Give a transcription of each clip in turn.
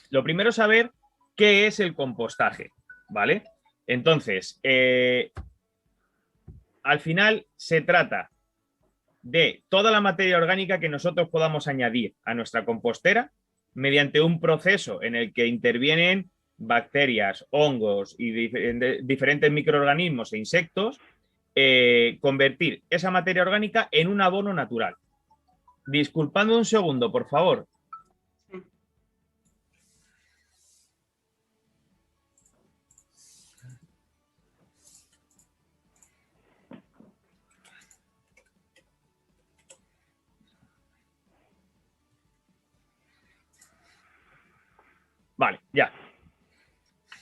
lo primero es saber qué es el compostaje, ¿vale? Entonces, al final se trata de toda la materia orgánica que nosotros podamos añadir a nuestra compostera mediante un proceso en el que intervienen bacterias, hongos y diferentes microorganismos e insectos, convertir esa materia orgánica en un abono natural. Disculpadme un segundo, por favor. Vale, ya.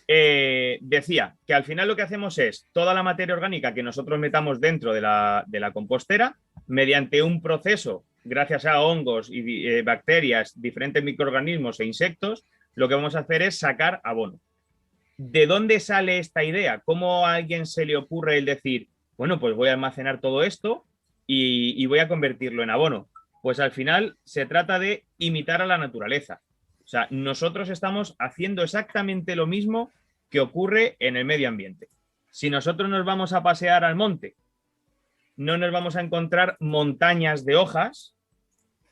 Decía que al final lo que hacemos es toda la materia orgánica que nosotros metamos dentro de la compostera, mediante un proceso, gracias a hongos y bacterias, diferentes microorganismos e insectos, lo que vamos a hacer es sacar abono. ¿De dónde sale esta idea? ¿Cómo a alguien se le ocurre el decir, bueno, pues voy a almacenar todo esto y voy a convertirlo en abono? Pues al final se trata de imitar a la naturaleza. O sea, nosotros estamos haciendo exactamente lo mismo que ocurre en el medio ambiente. Si nosotros nos vamos a pasear al monte, no nos vamos a encontrar montañas de hojas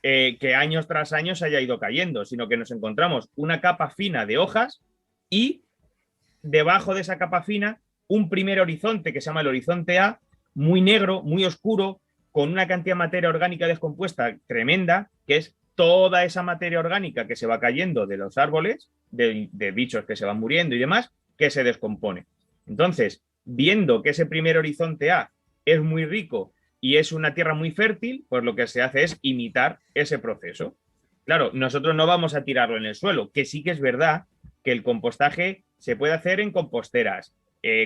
que años tras años haya ido cayendo, sino que nos encontramos una capa fina de hojas y debajo de esa capa fina un primer horizonte que se llama el horizonte A, muy negro, muy oscuro, con una cantidad de materia orgánica descompuesta tremenda, que es toda esa materia orgánica que se va cayendo de los árboles, de bichos que se van muriendo y demás, que se descompone. Entonces, viendo que ese primer horizonte A es muy rico y es una tierra muy fértil, pues lo que se hace es imitar ese proceso. Claro, nosotros no vamos a tirarlo en el suelo, que sí que es verdad que el compostaje se puede hacer en composteras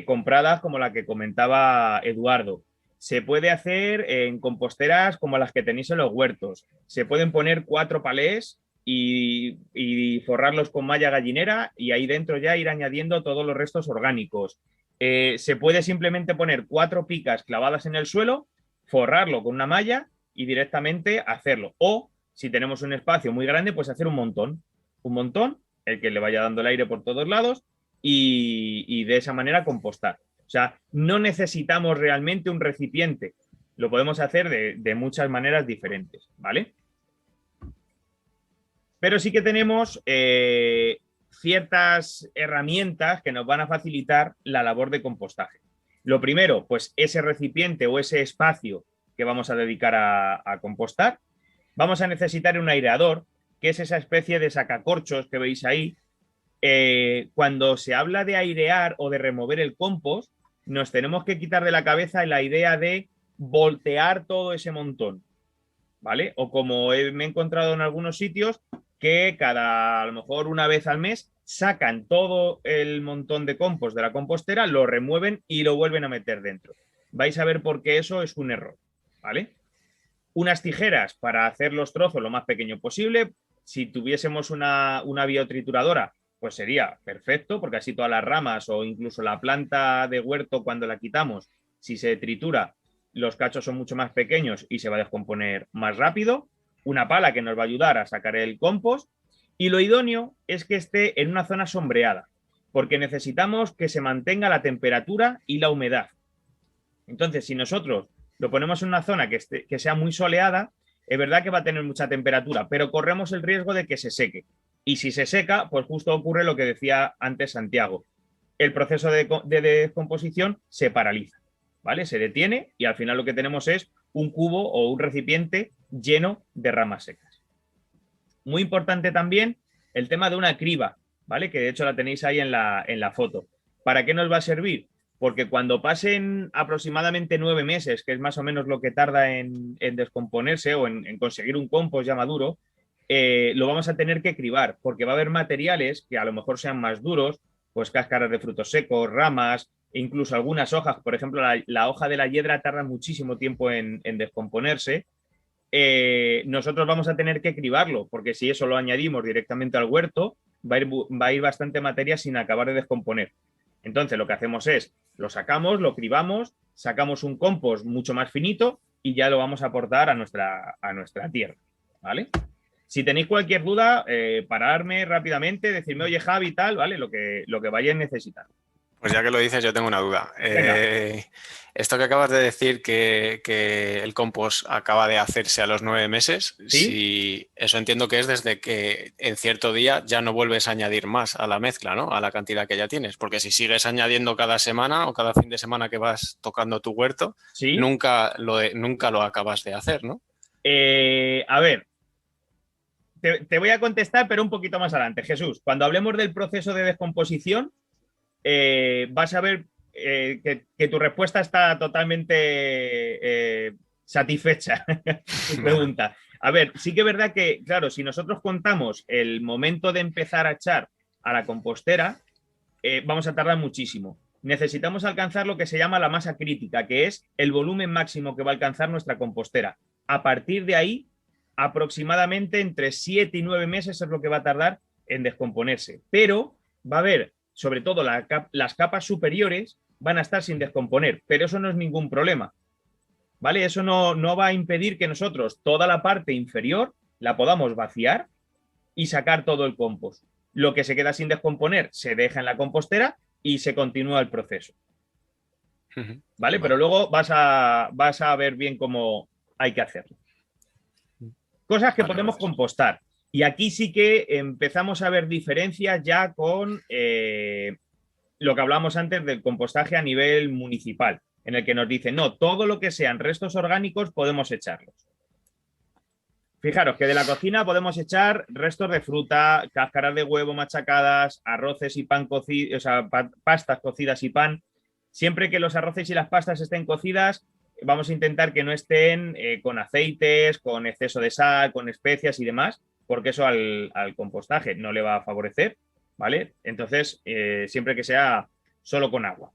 compradas como la que comentaba Eduardo. Se puede hacer en composteras como las que tenéis en los huertos. Se pueden poner 4 palés y forrarlos con malla gallinera y ahí dentro ya ir añadiendo todos los restos orgánicos. Se puede simplemente poner 4 picas clavadas en el suelo, forrarlo con una malla y directamente hacerlo. O si tenemos un espacio muy grande, pues hacer un montón, el que le vaya dando el aire por todos lados y de esa manera compostar. O sea, no necesitamos realmente un recipiente, lo podemos hacer de muchas maneras diferentes, ¿vale? Pero sí que tenemos ciertas herramientas que nos van a facilitar la labor de compostaje. Lo primero, pues ese recipiente o ese espacio que vamos a dedicar a compostar. Vamos a necesitar un aireador, que es esa especie de sacacorchos que veis ahí. Cuando se habla de airear o de remover el compost, nos tenemos que quitar de la cabeza la idea de voltear todo ese montón, ¿vale? O como me he encontrado en algunos sitios, que a lo mejor una vez al mes sacan todo el montón de compost de la compostera, lo remueven y lo vuelven a meter dentro. Vais a ver por qué eso es un error, ¿vale? Unas tijeras para hacer los trozos lo más pequeño posible. Si tuviésemos una biotrituradora, pues sería perfecto, porque así todas las ramas o incluso la planta de huerto, cuando la quitamos, si se tritura, los cachos son mucho más pequeños y se va a descomponer más rápido. Una pala que nos va a ayudar a sacar el compost. Y lo idóneo es que esté en una zona sombreada, porque necesitamos que se mantenga la temperatura y la humedad. Entonces, si nosotros lo ponemos en una zona que sea muy soleada, es verdad que va a tener mucha temperatura, pero corremos el riesgo de que se seque. Y si se seca, pues justo ocurre lo que decía antes Santiago. El proceso de descomposición se paraliza, ¿vale? Se detiene y al final lo que tenemos es un cubo o un recipiente lleno de ramas secas. Muy importante también el tema de una criba, ¿vale? Que de hecho la tenéis ahí en la foto. ¿Para qué nos va a servir? Porque cuando pasen aproximadamente 9 meses, que es más o menos lo que tarda en descomponerse o en conseguir un compost ya maduro, lo vamos a tener que cribar, porque va a haber materiales que a lo mejor sean más duros, pues cáscaras de frutos secos, ramas, e incluso algunas hojas. Por ejemplo, la hoja de la hiedra tarda muchísimo tiempo en descomponerse. Nosotros vamos a tener que cribarlo, porque si eso lo añadimos directamente al huerto, va a ir bastante materia sin acabar de descomponer. Entonces lo que hacemos es, lo sacamos, lo cribamos, sacamos un compost mucho más finito y ya lo vamos a aportar a nuestra tierra, ¿vale? Si tenéis cualquier duda, pararme rápidamente, decirme, oye, Javi, tal, ¿vale? Lo que vayáis necesitando. Pues ya que lo dices, yo tengo una duda. Venga, Esto que acabas de decir que el compost acaba de hacerse a los 9 meses, ¿sí? si eso entiendo que es desde que en cierto día ya no vuelves a añadir más a la mezcla, ¿no? A la cantidad que ya tienes. Porque si sigues añadiendo cada semana o cada fin de semana que vas tocando tu huerto, ¿Sí? nunca lo acabas de hacer, ¿no? A ver, te voy a contestar, pero un poquito más adelante. Jesús, cuando hablemos del proceso de descomposición, vas a ver que tu respuesta está totalmente satisfecha, tu pregunta. A ver, sí que es verdad que, claro, si nosotros contamos el momento de empezar a echar a la compostera, vamos a tardar muchísimo. Necesitamos alcanzar lo que se llama la masa crítica, que es el volumen máximo que va a alcanzar nuestra compostera. A partir de ahí, aproximadamente entre 7 y 9 meses es lo que va a tardar en descomponerse. Pero va a haber, sobre todo las capas superiores, van a estar sin descomponer, pero eso no es ningún problema. ¿Vale? Eso no va a impedir que nosotros toda la parte inferior la podamos vaciar y sacar todo el compost. Lo que se queda sin descomponer se deja en la compostera y se continúa el proceso. ¿Vale? Pero Vale, luego vas a ver bien cómo hay que hacerlo. Cosas que vale, podemos gracias. compostar. Y aquí sí que empezamos a ver diferencias ya con lo que hablamos antes del compostaje a nivel municipal, en el que nos dicen, no, todo lo que sean restos orgánicos podemos echarlos. Fijaros que de la cocina podemos echar restos de fruta, cáscaras de huevo machacadas, arroces y pan cocido, o sea, pastas cocidas y pan. Siempre que los arroces y las pastas estén cocidas, vamos a intentar que no estén con aceites, con exceso de sal, con especias y demás, porque eso al compostaje no le va a favorecer, ¿vale? Entonces, siempre que sea solo con agua.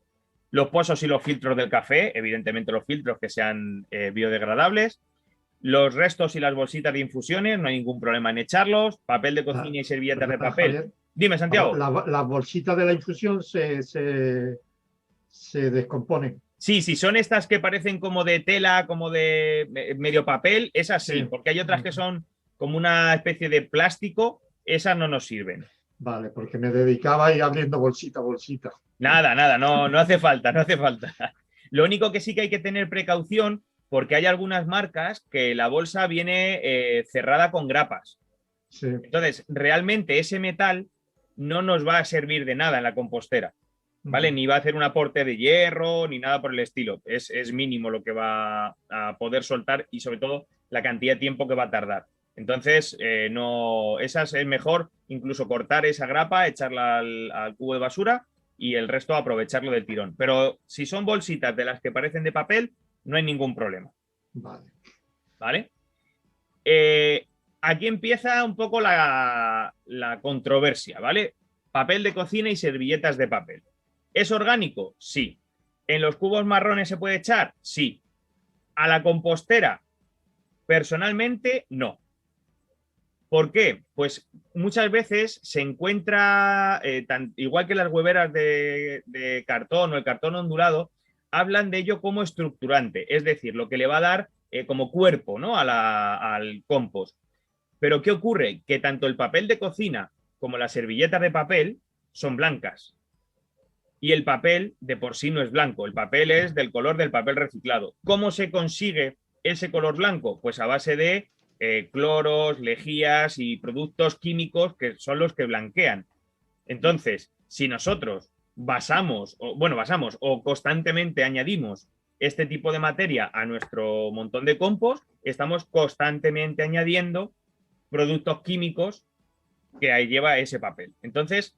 Los pozos y los filtros del café, evidentemente los filtros que sean biodegradables. Los restos y las bolsitas de infusiones, no hay ningún problema en echarlos. Papel de La- cocina y servilletas de ¿Verdad, papel. Javier? Dime, Santiago. La bolsita de la infusión se descompone. Sí, sí, son estas que parecen como de tela, como de medio papel, esas Sí. sí, porque hay otras que son como una especie de plástico, esas no nos sirven. Vale, porque me dedicaba a ir abriendo bolsita a bolsita. Nada, nada, no hace falta, no hace falta. Lo único que sí que hay que tener precaución, porque hay algunas marcas que la bolsa viene cerrada con grapas. Sí. Entonces, realmente ese metal no nos va a servir de nada en la compostera, ¿vale? Ni va a hacer un aporte de hierro, ni nada por el estilo. Es mínimo lo que va a poder soltar y sobre todo la cantidad de tiempo que va a tardar. Entonces, no, esas es mejor incluso cortar esa grapa, echarla al cubo de basura y el resto aprovecharlo del tirón. Pero si son bolsitas de las que parecen de papel, no hay ningún problema, Vale. ¿vale? Aquí empieza un poco la controversia, ¿vale? Papel de cocina y servilletas de papel. ¿Es orgánico? Sí. ¿En los cubos marrones se puede echar? Sí. ¿A la compostera? Personalmente, no. ¿Por qué? Pues muchas veces se encuentra, igual que las hueveras de cartón o el cartón ondulado, hablan de ello como estructurante, es decir, lo que le va a dar como cuerpo, ¿no? Al compost. Pero ¿qué ocurre? Que tanto el papel de cocina como las servilletas de papel son blancas. Y el papel de por sí no es blanco, el papel es del color del papel reciclado. ¿Cómo se consigue ese color blanco? Pues a base de cloros, lejías y productos químicos que son los que blanquean. Entonces, si nosotros basamos o constantemente añadimos este tipo de materia a nuestro montón de compost, estamos constantemente añadiendo productos químicos que ahí lleva ese papel. Entonces,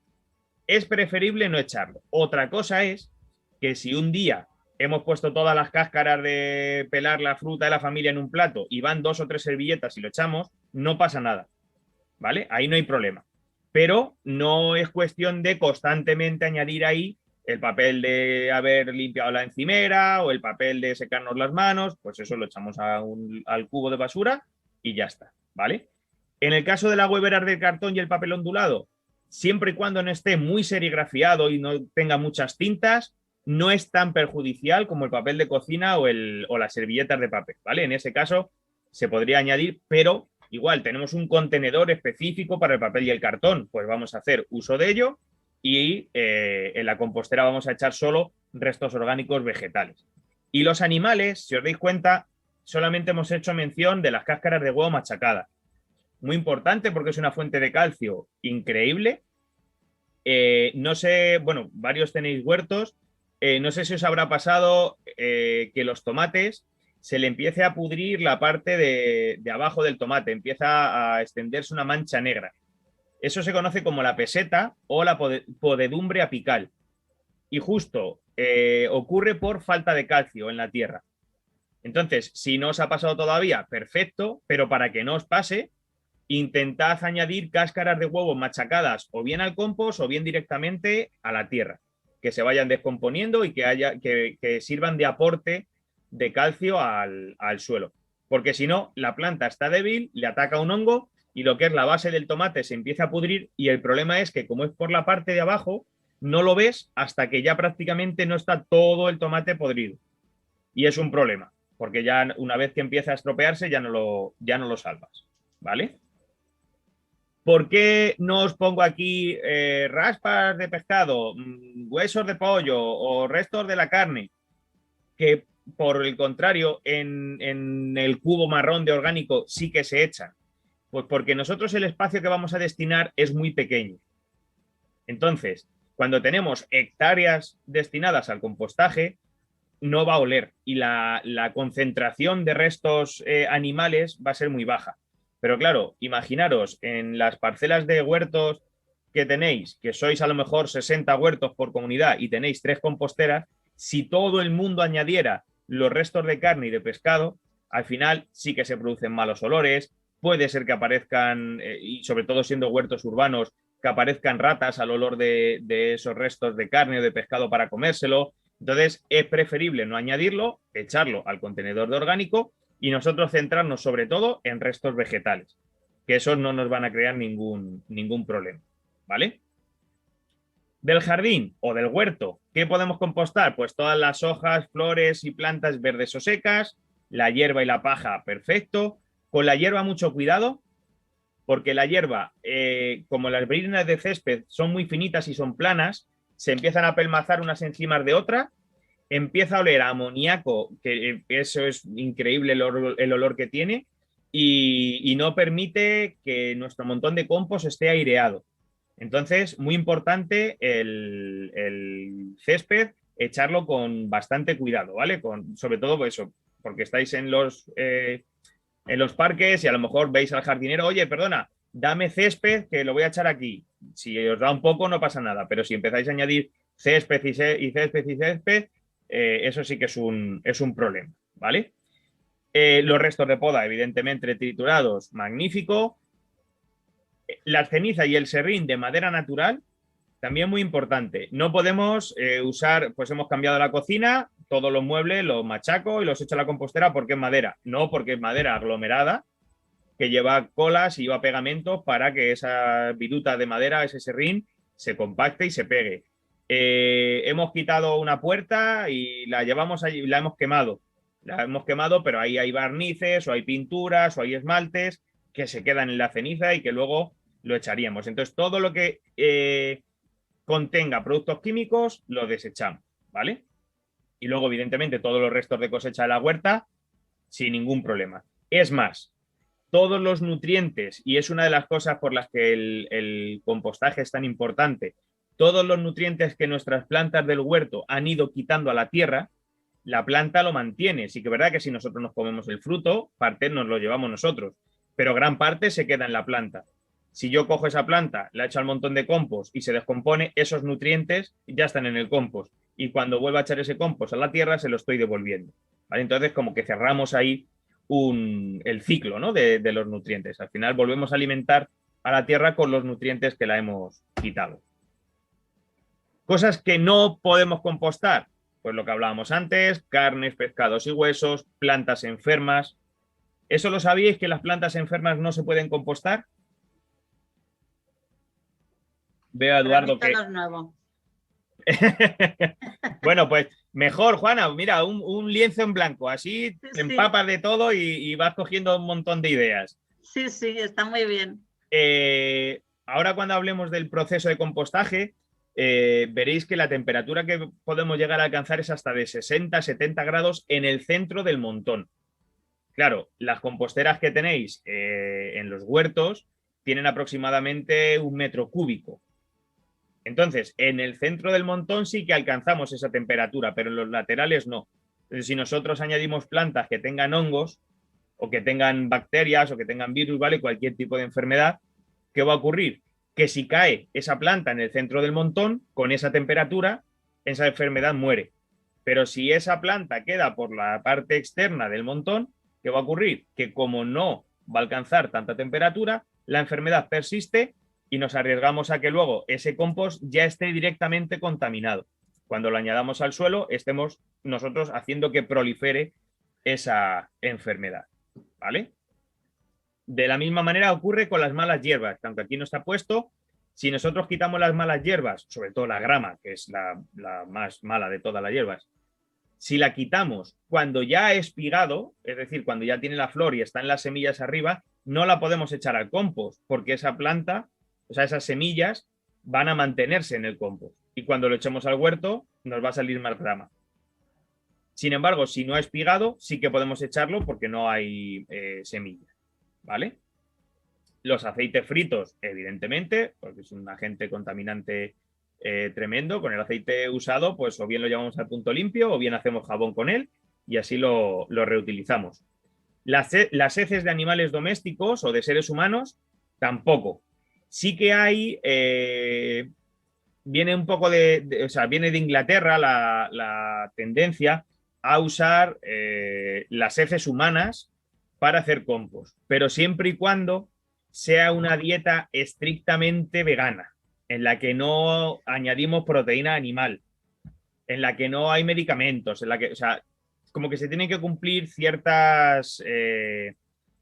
es preferible no echarlo. Otra cosa es que si un día hemos puesto todas las cáscaras de pelar la fruta de la familia en un plato y van 2 o 3 servilletas y lo echamos, no pasa nada, ¿vale? Ahí no hay problema. Pero no es cuestión de constantemente añadir ahí el papel de haber limpiado la encimera o el papel de secarnos las manos, pues eso lo echamos al cubo de basura y ya está, ¿vale? En el caso de la huevera del cartón y el papel ondulado, siempre y cuando no esté muy serigrafiado y no tenga muchas tintas, no es tan perjudicial como el papel de cocina o las servilletas de papel, ¿vale? En ese caso se podría añadir, pero igual tenemos un contenedor específico para el papel y el cartón, pues vamos a hacer uso de ello y en la compostera vamos a echar solo restos orgánicos vegetales. Y los animales, si os dais cuenta, solamente hemos hecho mención de las cáscaras de huevo machacadas. Muy importante porque es una fuente de calcio increíble. No sé, bueno, varios tenéis huertos. No sé si os habrá pasado que los tomates se le empiece a pudrir la parte de abajo del tomate, empieza a extenderse una mancha negra. Eso se conoce como la peseta o la podedumbre apical. Y justo ocurre por falta de calcio en la tierra. Entonces, si no os ha pasado todavía, perfecto, pero para que no os pase, intentad añadir cáscaras de huevo machacadas o bien al compost o bien directamente a la tierra, que se vayan descomponiendo y que sirvan de aporte de calcio al suelo. Porque si no, la planta está débil, le ataca un hongo y lo que es la base del tomate se empieza a pudrir y el problema es que como es por la parte de abajo, no lo ves hasta que ya prácticamente no está todo el tomate podrido. Y es un problema, porque ya una vez que empieza a estropearse ya no lo salvas, ¿vale? ¿Por qué no os pongo aquí raspas de pescado, huesos de pollo o restos de la carne? Que por el contrario, en el cubo marrón de orgánico sí que se echan. Pues porque nosotros el espacio que vamos a destinar es muy pequeño. Entonces, cuando tenemos hectáreas destinadas al compostaje, no va a oler y la concentración de restos animales va a ser muy baja. Pero claro, imaginaros en las parcelas de huertos que tenéis, que sois a lo mejor 60 huertos por comunidad y tenéis 3 composteras, si todo el mundo añadiera los restos de carne y de pescado, al final sí que se producen malos olores, puede ser que aparezcan, y sobre todo siendo huertos urbanos, que aparezcan ratas al olor de esos restos de carne o de pescado para comérselo. Entonces es preferible no añadirlo, echarlo al contenedor de orgánico y nosotros centrarnos sobre todo en restos vegetales, que esos no nos van a crear ningún problema, ¿vale? Del jardín o del huerto, ¿qué podemos compostar? Pues todas las hojas, flores y plantas verdes o secas, la hierba y la paja, perfecto. Con la hierba mucho cuidado, porque la hierba, como las brinas de césped son muy finitas y son planas, se empiezan a pelmazar unas encima de otras, empieza a oler a amoníaco, que eso es increíble el olor que tiene, y no permite que nuestro montón de compost esté aireado. Entonces, muy importante el césped, echarlo con bastante cuidado, ¿vale? Sobre todo por eso, porque estáis en los parques y a lo mejor veis al jardinero, oye, perdona, dame césped que lo voy a echar aquí. Si os da un poco no pasa nada, pero si empezáis a añadir césped y césped y césped, eso sí que es un problema, ¿vale? Los restos de poda, evidentemente triturados, magnífico. La ceniza y el serrín de madera natural, también muy importante. No podemos usar, pues hemos cambiado la cocina, todos los muebles los machaco y los echo a la compostera porque es madera. No, porque es madera aglomerada, que lleva colas y lleva pegamentos para que esa viruta de madera, ese serrín, se compacte y se pegue. Hemos quitado una puerta y la llevamos allí, la hemos quemado. La hemos quemado, pero ahí hay barnices o hay pinturas o hay esmaltes que se quedan en la ceniza y que luego lo echaríamos. Entonces, todo lo que contenga productos químicos lo desechamos, ¿vale? Y luego, evidentemente, todos los restos de cosecha de la huerta sin ningún problema. Es más, todos los nutrientes, y es una de las cosas por las que el compostaje es tan importante, todos los nutrientes que nuestras plantas del huerto han ido quitando a la tierra, la planta lo mantiene. Sí que es verdad que si nosotros nos comemos el fruto, parte nos lo llevamos nosotros, pero gran parte se queda en la planta. Si yo cojo esa planta, la echo al montón de compost y se descompone, esos nutrientes ya están en el compost. Y cuando vuelva a echar ese compost a la tierra, se lo estoy devolviendo, ¿vale? Entonces, como que cerramos ahí el ciclo, ¿no? de los nutrientes. Al final volvemos a alimentar a la tierra con los nutrientes que la hemos quitado. Cosas que no podemos compostar, pues lo que hablábamos antes, carnes, pescados y huesos, plantas enfermas. ¿Eso lo sabíais, que las plantas enfermas no se pueden compostar? Veo a Eduardo que... Bueno, pues mejor, Juana, mira, un lienzo en blanco, así te empapas de todo y vas cogiendo un montón de ideas. Sí, sí, está muy bien. Ahora cuando hablemos del proceso de compostaje, veréis que la temperatura que podemos llegar a alcanzar es hasta de 60-70 grados en el centro del montón. Claro, las composteras que tenéis en los huertos tienen aproximadamente 1 metro cúbico. Entonces, en el centro del montón sí que alcanzamos esa temperatura, pero en los laterales no. Entonces, si nosotros añadimos plantas que tengan hongos o que tengan bacterias o que tengan virus, ¿vale? Cualquier tipo de enfermedad, ¿qué va a ocurrir? Que si cae esa planta en el centro del montón, con esa temperatura, esa enfermedad muere. Pero si esa planta queda por la parte externa del montón, ¿qué va a ocurrir? Que como no va a alcanzar tanta temperatura, la enfermedad persiste y nos arriesgamos a que luego ese compost ya esté directamente contaminado. Cuando lo añadamos al suelo, estemos nosotros haciendo que prolifere esa enfermedad. ¿Vale? De la misma manera ocurre con las malas hierbas, que aunque aquí no está puesto, si nosotros quitamos las malas hierbas, sobre todo la grama, que es la más mala de todas las hierbas, si la quitamos cuando ya ha espigado, es decir, cuando ya tiene la flor y están las semillas arriba, no la podemos echar al compost, porque esa planta, o sea, esas semillas van a mantenerse en el compost. Y cuando lo echemos al huerto, nos va a salir más grama. Sin embargo, si no ha espigado, sí que podemos echarlo porque no hay semillas. ¿Vale? Los aceites fritos, evidentemente, porque es un agente contaminante tremendo. Con el aceite usado, pues o bien lo llevamos al punto limpio o bien hacemos jabón con él y así lo reutilizamos. Las heces de animales domésticos o de seres humanos, tampoco. Sí que hay, viene un poco o sea, viene de Inglaterra la tendencia a usar las heces humanas para hacer compost, pero siempre y cuando sea una dieta estrictamente vegana, en la que no añadimos proteína animal, en la que no hay medicamentos, en la que, o sea, como que se tienen que cumplir ciertas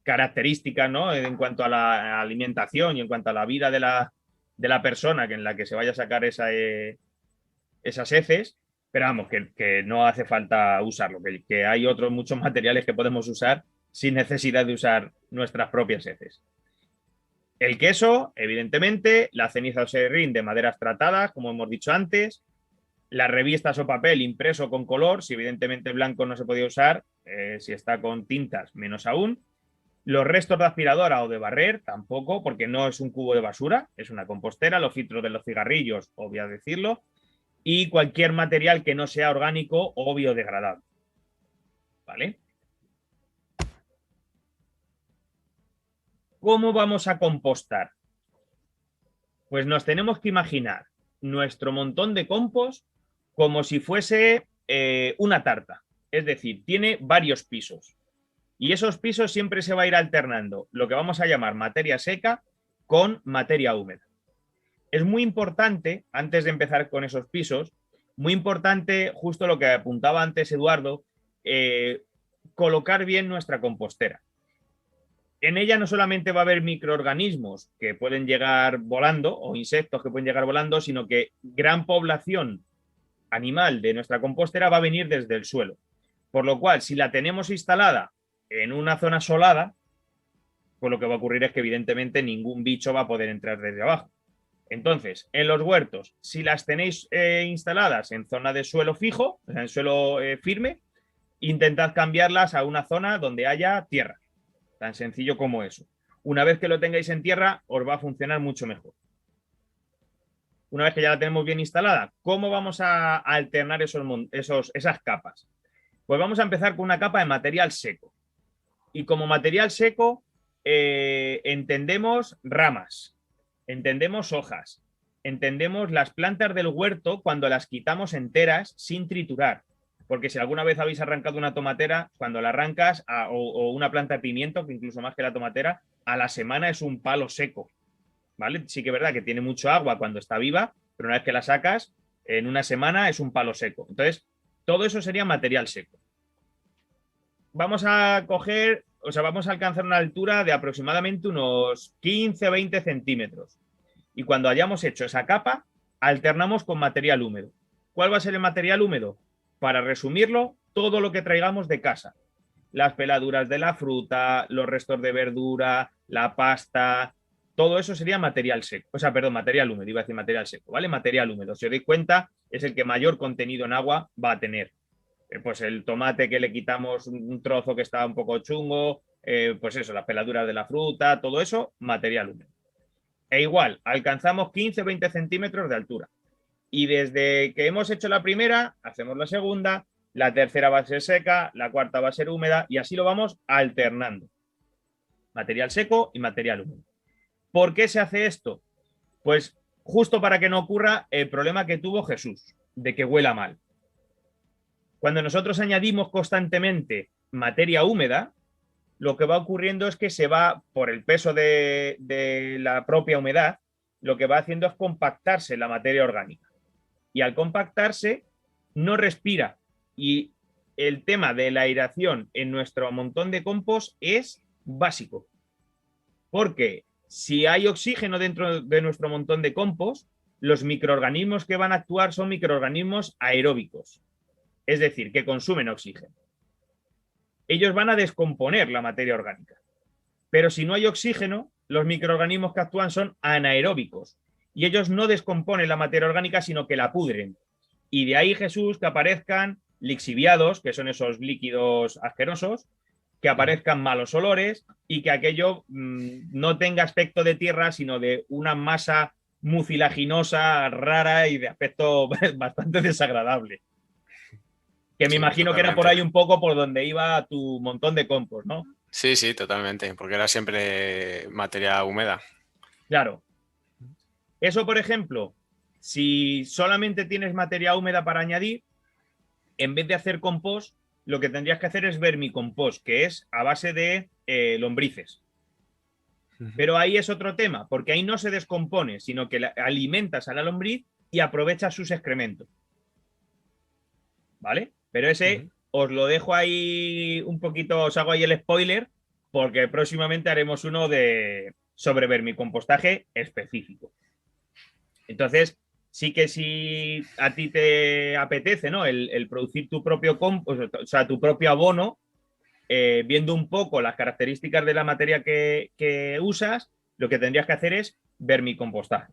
características, ¿no? En cuanto a la alimentación y en cuanto a la vida de la persona en la que se vaya a sacar esas heces, pero vamos, que no hace falta usarlo, que hay otros muchos materiales que podemos usar sin necesidad de usar nuestras propias heces. El queso, evidentemente, la ceniza o serrín de maderas tratadas, como hemos dicho antes, las revistas o papel impreso con color, si evidentemente blanco no se podía usar, si está con tintas, menos aún. Los restos de aspiradora o de barrer, tampoco, porque no es un cubo de basura, es una compostera, los filtros de los cigarrillos, obvio decirlo, y cualquier material que no sea orgánico o biodegradable. ¿Vale? ¿Cómo vamos a compostar? Pues nos tenemos que imaginar nuestro montón de compost como si fuese una tarta. Es decir, tiene varios pisos. Y esos pisos siempre se va a ir alternando lo que vamos a llamar materia seca con materia húmeda. Es muy importante, antes de empezar con esos pisos, muy importante, justo lo que apuntaba antes Eduardo, colocar bien nuestra compostera. En ella no solamente va a haber microorganismos que pueden llegar volando o insectos que pueden llegar volando, sino que gran población animal de nuestra compostera va a venir desde el suelo. Por lo cual, si la tenemos instalada en una zona solada, pues lo que va a ocurrir es que evidentemente ningún bicho va a poder entrar desde abajo. Entonces, en los huertos, si las tenéis instaladas en zona de suelo fijo, o sea, en suelo firme, intentad cambiarlas a una zona donde haya tierra. Tan sencillo como eso. Una vez que lo tengáis en tierra, os va a funcionar mucho mejor. Una vez que ya la tenemos bien instalada, ¿cómo vamos a alternar esas capas? Pues vamos a empezar con una capa de material seco. Y como material seco entendemos ramas, entendemos hojas, entendemos las plantas del huerto cuando las quitamos enteras sin triturar. Porque si alguna vez habéis arrancado una tomatera, cuando la arrancas, o una planta de pimiento, que incluso más que la tomatera, a la semana es un palo seco. ¿Vale? Sí que es verdad que tiene mucho agua cuando está viva, pero una vez que la sacas, en una semana es un palo seco. Entonces, todo eso sería material seco. Vamos a coger, o sea, vamos a alcanzar una altura de aproximadamente unos 15-20 centímetros. Y cuando hayamos hecho esa capa, alternamos con material húmedo. ¿Cuál va a ser el material húmedo? Para resumirlo, todo lo que traigamos de casa. Las peladuras de la fruta, los restos de verdura, la pasta, todo eso sería material seco, o sea, perdón, material húmedo, iba a decir material seco, ¿vale? Material húmedo, si os dais cuenta, es el que mayor contenido en agua va a tener. Pues el tomate que le quitamos un trozo que está un poco chungo, pues eso, las peladuras de la fruta, todo eso, material húmedo. E igual, alcanzamos 15 o 20 centímetros de altura. Y desde que hemos hecho la primera, hacemos la segunda, la tercera va a ser seca, la cuarta va a ser húmeda y así lo vamos alternando. Material seco y material húmedo. ¿Por qué se hace esto? Pues justo para que no ocurra el problema que tuvo Jesús, de que huela mal. Cuando nosotros añadimos constantemente materia húmeda, lo que va ocurriendo es que se va, por el peso de la propia humedad, lo que va haciendo es compactarse la materia orgánica. Y al compactarse, no respira. Y el tema de la aireación en nuestro montón de compost es básico. Porque si hay oxígeno dentro de nuestro montón de compost, los microorganismos que van a actuar son microorganismos aeróbicos. Es decir, que consumen oxígeno. Ellos van a descomponer la materia orgánica. Pero si no hay oxígeno, los microorganismos que actúan son anaeróbicos. Y ellos no descomponen la materia orgánica, sino que la pudren. Y de ahí, Jesús, que aparezcan lixiviados, que son esos líquidos asquerosos, que aparezcan malos olores y que aquello no tenga aspecto de tierra, sino de una masa mucilaginosa, rara y de aspecto bastante desagradable. Que me imagino totalmente. que era por ahí un poco por donde iba tu montón de compost, ¿no? Sí, sí, totalmente, porque era siempre materia húmeda. Claro. Eso, por ejemplo, si solamente tienes materia húmeda para añadir, en vez de hacer compost, lo que tendrías que hacer es vermicompost, que es a base de lombrices. Pero ahí es otro tema, porque ahí no se descompone, sino que alimentas a la lombriz y aprovechas sus excrementos. ¿Vale? Pero ese os lo dejo ahí un poquito, os hago ahí el spoiler, porque próximamente haremos uno sobre vermicompostaje específico. Entonces, sí que si a ti te apetece, ¿no? El producir tu propio compost, o sea, tu propio abono, viendo un poco las características de la materia que usas, lo que tendrías que hacer es vermicompostaje.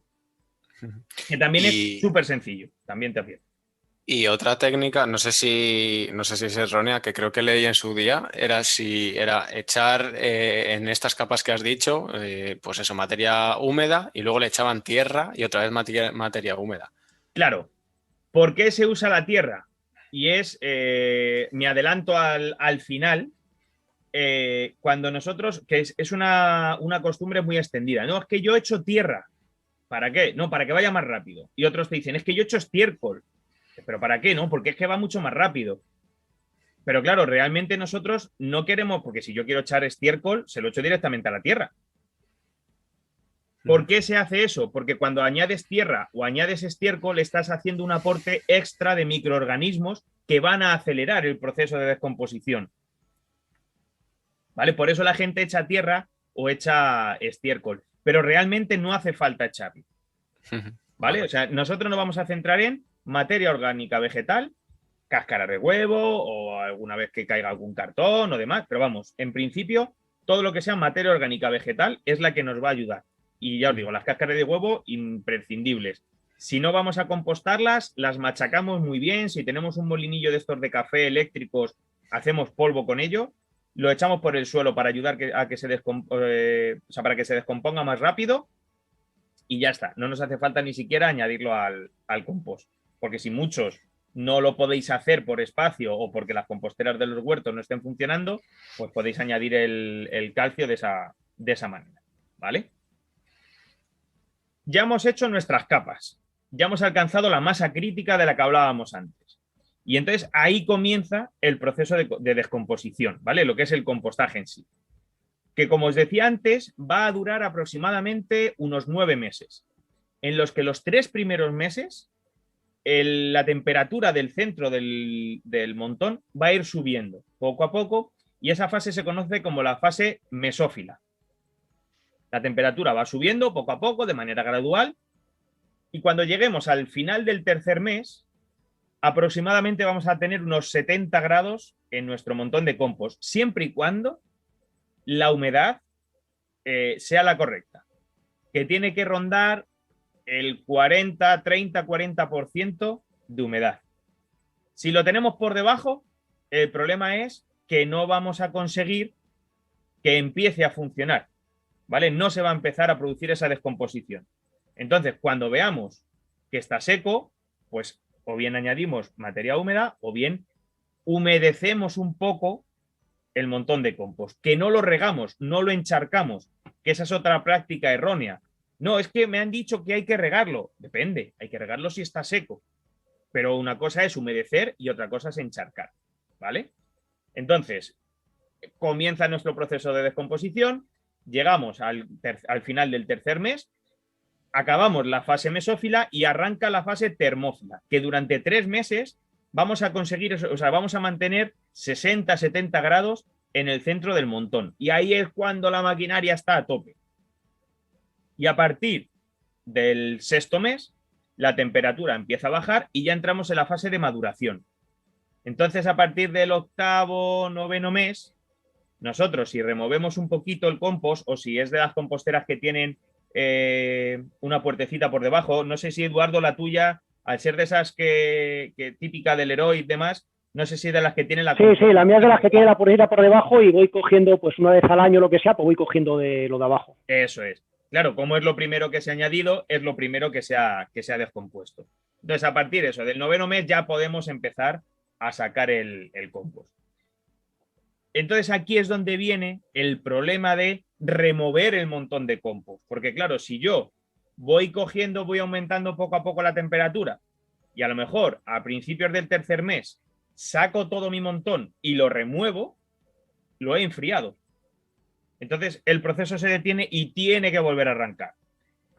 Que también es súper sencillo, también te advierto. Y otra técnica, no sé si es errónea, que creo que leí en su día, era echar en estas capas que has dicho, pues eso, materia húmeda y luego le echaban tierra y otra vez materia húmeda. Claro. ¿Por qué se usa la tierra? Y es, me adelanto al final, cuando nosotros, que es una costumbre muy extendida, no, es que yo he hecho tierra. ¿Para qué? No, para que vaya más rápido. Y otros te dicen, es que yo he hecho estiércol. ¿Pero para qué? No, porque es que va mucho más rápido. Pero claro, realmente nosotros no queremos, porque si yo quiero echar estiércol, se lo echo directamente a la tierra. ¿Por qué se hace eso? Porque cuando añades tierra o añades estiércol, estás haciendo un aporte extra de microorganismos que van a acelerar el proceso de descomposición. ¿Vale? Por eso la gente echa tierra o echa estiércol. Pero realmente no hace falta echarlo. ¿Vale? O sea, nosotros nos vamos a centrar en materia orgánica vegetal, cáscara de huevo o alguna vez que caiga algún cartón o demás, pero vamos, en principio, todo lo que sea materia orgánica vegetal es la que nos va a ayudar. Y ya os digo, las cáscaras de huevo imprescindibles. Si no vamos a compostarlas, las machacamos muy bien. Si tenemos un molinillo de estos de café eléctricos, hacemos polvo con ello, lo echamos por el suelo para ayudar a que para que se descomponga más rápido y ya está. No nos hace falta ni siquiera añadirlo al compost. Porque si muchos no lo podéis hacer por espacio o porque las composteras de los huertos no estén funcionando, pues podéis añadir el calcio de esa manera, ¿vale? Ya hemos hecho nuestras capas, ya hemos alcanzado la masa crítica de la que hablábamos antes. Y entonces ahí comienza el proceso de descomposición, ¿vale? Lo que es el compostaje en sí. Que como os decía antes, va a durar aproximadamente unos 9 meses, en los que los 3 primeros meses la temperatura del centro del montón va a ir subiendo poco a poco y esa fase se conoce como la fase mesófila. La temperatura va subiendo poco a poco de manera gradual y cuando lleguemos al final del tercer mes, aproximadamente vamos a tener unos 70 grados en nuestro montón de compost, siempre y cuando la humedad sea la correcta, que tiene que rondar el 40, 30, 40% de humedad. Si lo tenemos por debajo, el problema es que no vamos a conseguir que empiece a funcionar, ¿vale? No se va a empezar a producir esa descomposición. Entonces, cuando veamos que está seco, pues o bien añadimos materia húmeda o bien humedecemos un poco el montón de compost. Que no lo regamos, no lo encharcamos, que esa es otra práctica errónea. No, es que me han dicho que hay que regarlo. Depende, hay que regarlo si está seco. Pero una cosa es humedecer y otra cosa es encharcar, ¿vale? Entonces, comienza nuestro proceso de descomposición, llegamos al final del tercer mes, acabamos la fase mesófila y arranca la fase termófila, que durante 3 meses vamos a conseguir, o sea, vamos a mantener 60, 70 grados en el centro del montón. Y ahí es cuando la maquinaria está a tope. Y a partir del 6.º mes, la temperatura empieza a bajar y ya entramos en la fase de maduración. Entonces, a partir del 8.º, 9.º mes, nosotros, si removemos un poquito el compost o si es de las composteras que tienen una puertecita por debajo, no sé si, Eduardo, la tuya, al ser de esas que típica del Leroy y demás, no sé si de las que tienen la... Sí, la mía es de las que tiene la puertecita por debajo y voy cogiendo, pues una vez al año, lo que sea, pues voy cogiendo de lo de abajo. Eso es. Claro, como es lo primero que se ha añadido, es lo primero que se ha descompuesto. Entonces, a partir de eso, del 9.º mes, ya podemos empezar a sacar el compost. Entonces, aquí es donde viene el problema de remover el montón de compost. Porque, claro, si yo voy cogiendo, voy aumentando poco a poco la temperatura y a lo mejor a principios del tercer mes saco todo mi montón y lo remuevo, lo he enfriado. Entonces, el proceso se detiene y tiene que volver a arrancar.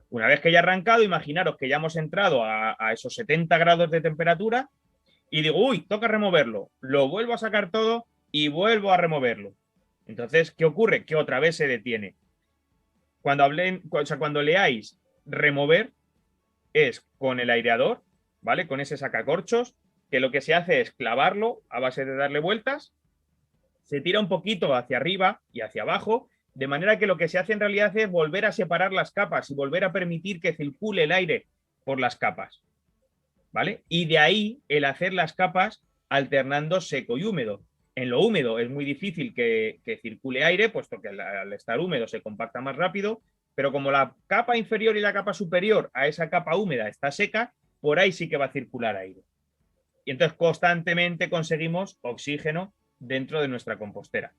Una vez que ya ha arrancado, imaginaros que ya hemos entrado a esos 70 grados de temperatura y digo, uy, toca removerlo. Lo vuelvo a sacar todo y vuelvo a removerlo. Entonces, ¿qué ocurre? Que otra vez se detiene. Cuando leáis remover, es con el aireador, ¿vale? Con ese sacacorchos, que lo que se hace es clavarlo a base de darle vueltas, se tira un poquito hacia arriba y hacia abajo, de manera que lo que se hace en realidad es volver a separar las capas y volver a permitir que circule el aire por las capas, ¿vale? Y de ahí el hacer las capas alternando seco y húmedo. En lo húmedo es muy difícil que circule aire, puesto que al estar húmedo se compacta más rápido, pero como la capa inferior y la capa superior a esa capa húmeda está seca, por ahí sí que va a circular aire. Y entonces constantemente conseguimos oxígeno dentro de nuestra compostera.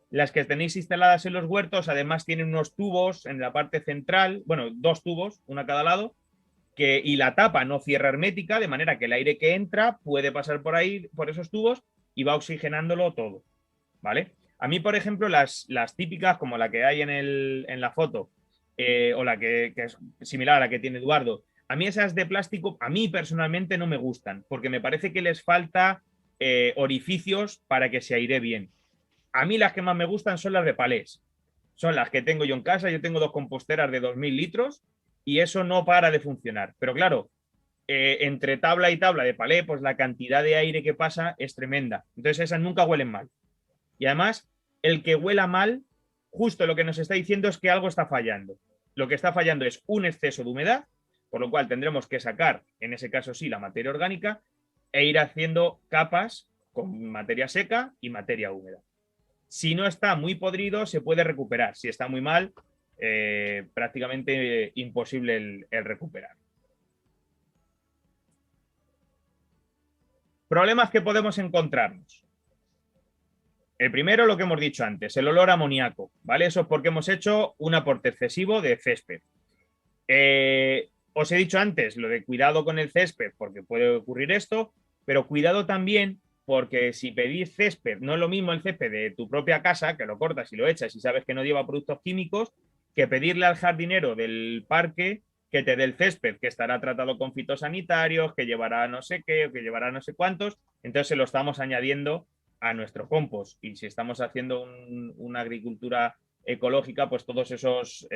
Las que tenéis instaladas en los huertos además tienen unos tubos en la parte central, bueno, 2 tubos, uno a cada lado, y la tapa no cierra hermética, de manera que el aire que entra puede pasar por ahí, por esos tubos, y va oxigenándolo todo, ¿vale? A mí, por ejemplo, las típicas, como la que hay en la foto, o la que es similar a la que tiene Eduardo, a mí esas de plástico, a mí personalmente no me gustan, porque me parece que les falta orificios para que se aire bien. A mí las que más me gustan son las de palés. Son las que tengo yo en casa. Yo tengo 2 composteras de 2.000 litros y eso no para de funcionar. Pero claro, entre tabla y tabla de palé, pues la cantidad de aire que pasa es tremenda. Entonces esas nunca huelen mal. Y además, el que huela mal, justo lo que nos está diciendo es que algo está fallando. Lo que está fallando es un exceso de humedad, por lo cual tendremos que sacar, en ese caso sí, la materia orgánica e ir haciendo capas con materia seca y materia húmeda. Si no está muy podrido, se puede recuperar. Si está muy mal, prácticamente imposible el recuperar. Problemas que podemos encontrarnos. El primero, lo que hemos dicho antes, el olor amoníaco, ¿vale? Eso es porque hemos hecho un aporte excesivo de césped. Os he dicho antes lo de cuidado con el césped, porque puede ocurrir esto, pero cuidado también porque si pedís césped, no es lo mismo el césped de tu propia casa, que lo cortas y lo echas y sabes que no lleva productos químicos, que pedirle al jardinero del parque que te dé el césped, que estará tratado con fitosanitarios, que llevará no sé qué, o que llevará no sé cuántos. Entonces se lo estamos añadiendo a nuestro compost. Y si estamos haciendo una agricultura ecológica, pues todos esos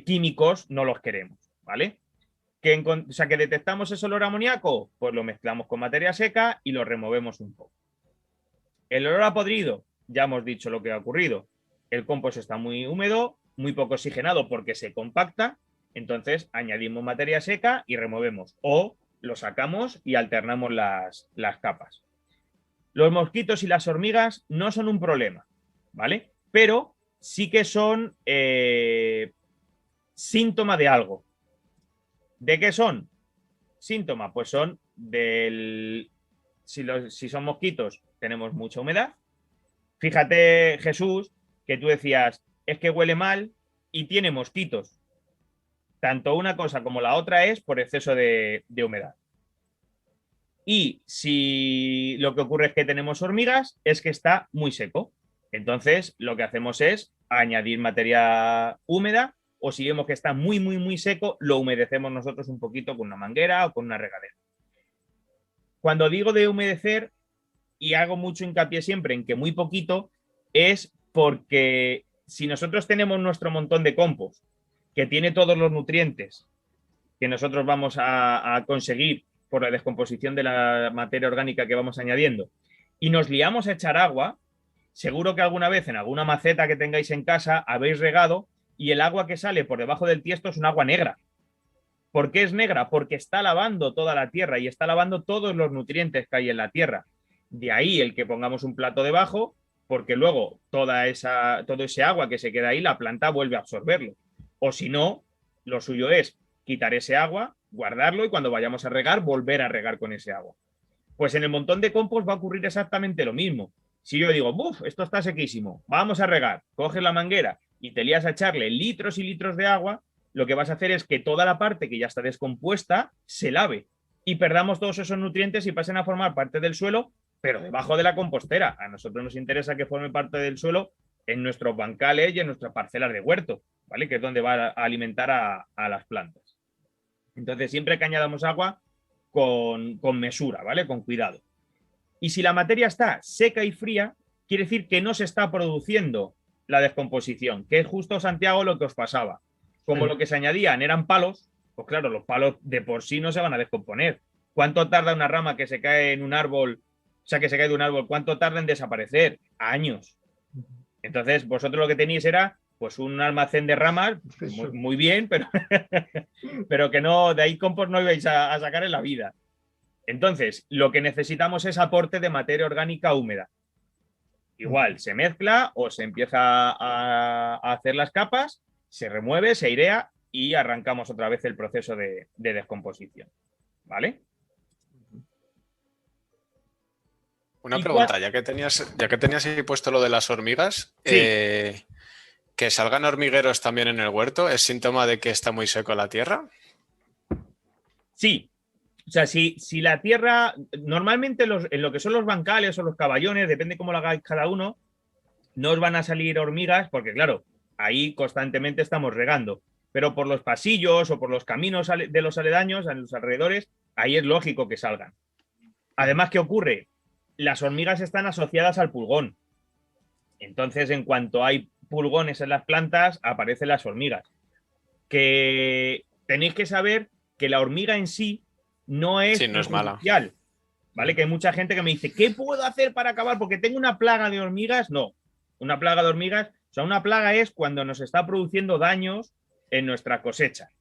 químicos no los queremos, ¿vale? O sea, que detectamos ese olor amoníaco, pues lo mezclamos con materia seca y lo removemos un poco. El olor a podrido, ya hemos dicho lo que ha ocurrido. el compost está muy húmedo, muy poco oxigenado porque se compacta, entonces añadimos materia seca y removemos. O lo sacamos y alternamos las capas. Los mosquitos y las hormigas no son un problema, ¿vale? Pero sí que son síntoma de algo. ¿De qué son? Síntoma, pues son del... Si son mosquitos, tenemos mucha humedad. Fíjate, Jesús, que tú decías, es que huele mal y tiene mosquitos. Tanto una cosa como la otra es por exceso de humedad. Y si lo que ocurre es que tenemos hormigas, es que está muy seco. Entonces, lo que hacemos es añadir materia húmeda, o si vemos que está muy, muy, muy seco, lo humedecemos nosotros un poquito con una manguera o con una regadera. Cuando digo de humedecer, y hago mucho hincapié siempre en que muy poquito, es porque si nosotros tenemos nuestro montón de compost, que tiene todos los nutrientes que nosotros vamos a conseguir por la descomposición de la materia orgánica que vamos añadiendo, y nos liamos a echar agua, seguro que alguna vez en alguna maceta que tengáis en casa habéis regado y el agua que sale por debajo del tiesto es un agua negra. ¿Por qué es negra? Porque está lavando toda la tierra y está lavando todos los nutrientes que hay en la tierra. De ahí el que pongamos un plato debajo, porque luego todo ese agua que se queda ahí, la planta vuelve a absorberlo. O si no, lo suyo es quitar ese agua, guardarlo y cuando vayamos a regar, volver a regar con ese agua. Pues en el montón de compost va a ocurrir exactamente lo mismo. Si yo digo, ¡buf! Esto está sequísimo, vamos a regar, coges la manguera y te lías a echarle litros y litros de agua, lo que vas a hacer es que toda la parte que ya está descompuesta se lave y perdamos todos esos nutrientes y pasen a formar parte del suelo, pero debajo de la compostera. A nosotros nos interesa que forme parte del suelo en nuestros bancales y en nuestras parcelas de huerto, ¿vale? Que es donde va a alimentar a las plantas. Entonces, siempre que añadamos agua, con mesura, ¿vale? Con cuidado. Y si la materia está seca y fría, quiere decir que no se está produciendo la descomposición, que es justo, Santiago, lo que os pasaba. Como lo que se añadían eran palos, pues claro, los palos de por sí no se van a descomponer. ¿Cuánto tarda una rama que se cae en un árbol, o sea, que se cae de un árbol, cuánto tarda en desaparecer? Años. Entonces, vosotros lo que tenéis era pues un almacén de ramas, muy bien, pero que no, de ahí compost no ibais a sacar en la vida. Entonces, lo que necesitamos es aporte de materia orgánica húmeda. Igual, se mezcla o se empieza a hacer las capas, se remueve, se airea y arrancamos otra vez el proceso de descomposición. ¿Vale? Una pregunta, ya que tenías ahí puesto lo de las hormigas, Sí. ¿que salgan hormigueros también en el huerto es síntoma de que está muy seco la tierra? Sí. O sea, si la tierra, normalmente en lo que son los bancales o los caballones, depende cómo lo hagáis cada uno, no os van a salir hormigas porque, claro, ahí constantemente estamos regando. Pero por los pasillos o por los caminos de los aledaños, a los alrededores, ahí es lógico que salgan. Además, ¿qué ocurre? Las hormigas están asociadas al pulgón. Entonces, en cuanto hay pulgones en las plantas, aparecen las hormigas. Que tenéis que saber que la hormiga en sí no es perjudicial, ¿vale? Que hay mucha gente que me dice, ¿qué puedo hacer para acabar? Porque tengo una plaga de hormigas. No, una plaga de hormigas, o sea, una plaga es cuando nos está produciendo daños en nuestra cosecha.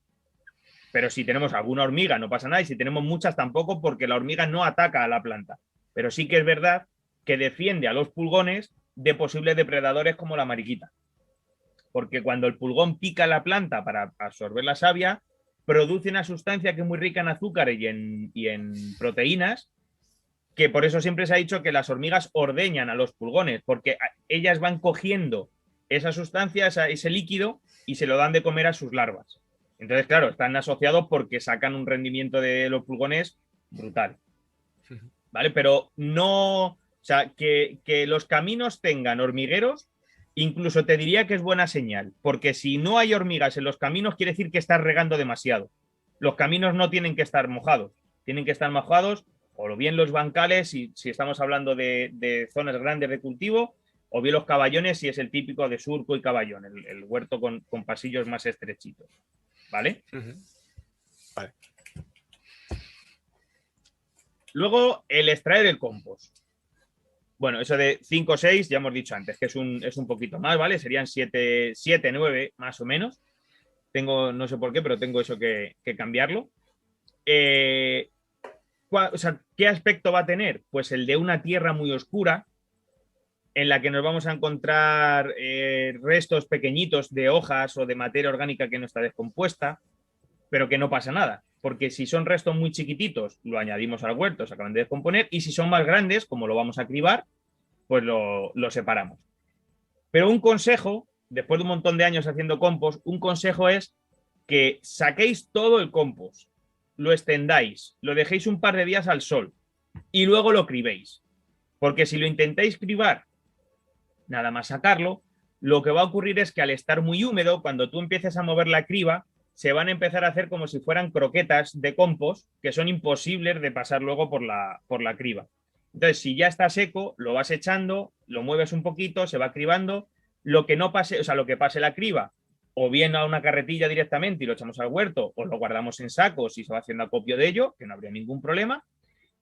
Pero si tenemos alguna hormiga no pasa nada y si tenemos muchas tampoco porque la hormiga no ataca a la planta. Pero sí que es verdad que defiende a los pulgones de posibles depredadores como la mariquita. Porque cuando el pulgón pica la planta para absorber la savia, produce una sustancia que es muy rica en azúcar y en proteínas, que por eso siempre se ha dicho que las hormigas ordeñan a los pulgones, porque ellas van cogiendo esa sustancia, ese líquido, y se lo dan de comer a sus larvas. Entonces, claro, están asociados porque sacan un rendimiento de los pulgones brutal. ¿Vale? Pero no, o sea, que los caminos tengan hormigueros, incluso te diría que es buena señal, porque si no hay hormigas en los caminos, quiere decir que estás regando demasiado. Los caminos no tienen que estar mojados, tienen que estar mojados, o bien los bancales, si estamos hablando de zonas grandes de cultivo, o bien los caballones, si es el típico de surco y caballón, el huerto con pasillos más estrechitos. ¿Vale? Vale. Luego, el extraer el compost. Bueno, eso de 5 o 6 ya hemos dicho antes, que es un poquito más, ¿vale? Serían 7, 9 más o menos. No sé por qué, pero tengo eso que cambiarlo. O sea, ¿qué aspecto va a tener? Pues el de una tierra muy oscura, en la que nos vamos a encontrar restos pequeñitos de hojas o de materia orgánica que no está descompuesta, pero que no pasa nada, porque si son restos muy chiquititos, lo añadimos al huerto, se acaban de descomponer, y si son más grandes, como lo vamos a cribar, pues lo separamos. Pero un consejo, después de un montón de años haciendo compost, un consejo es que saquéis todo el compost, lo extendáis, lo dejéis un par de días al sol y luego lo cribéis. Porque si lo intentáis cribar, nada más sacarlo, lo que va a ocurrir es que al estar muy húmedo, cuando tú empieces a mover la criba, se van a empezar a hacer como si fueran croquetas de compost que son imposibles de pasar luego por la criba. Entonces, si ya está seco, lo vas echando, lo mueves un poquito, se va cribando. Lo que no pase, o sea, lo que pase la criba, o bien a una carretilla directamente y lo echamos al huerto, o lo guardamos en sacos y se va haciendo acopio de ello, que no habría ningún problema.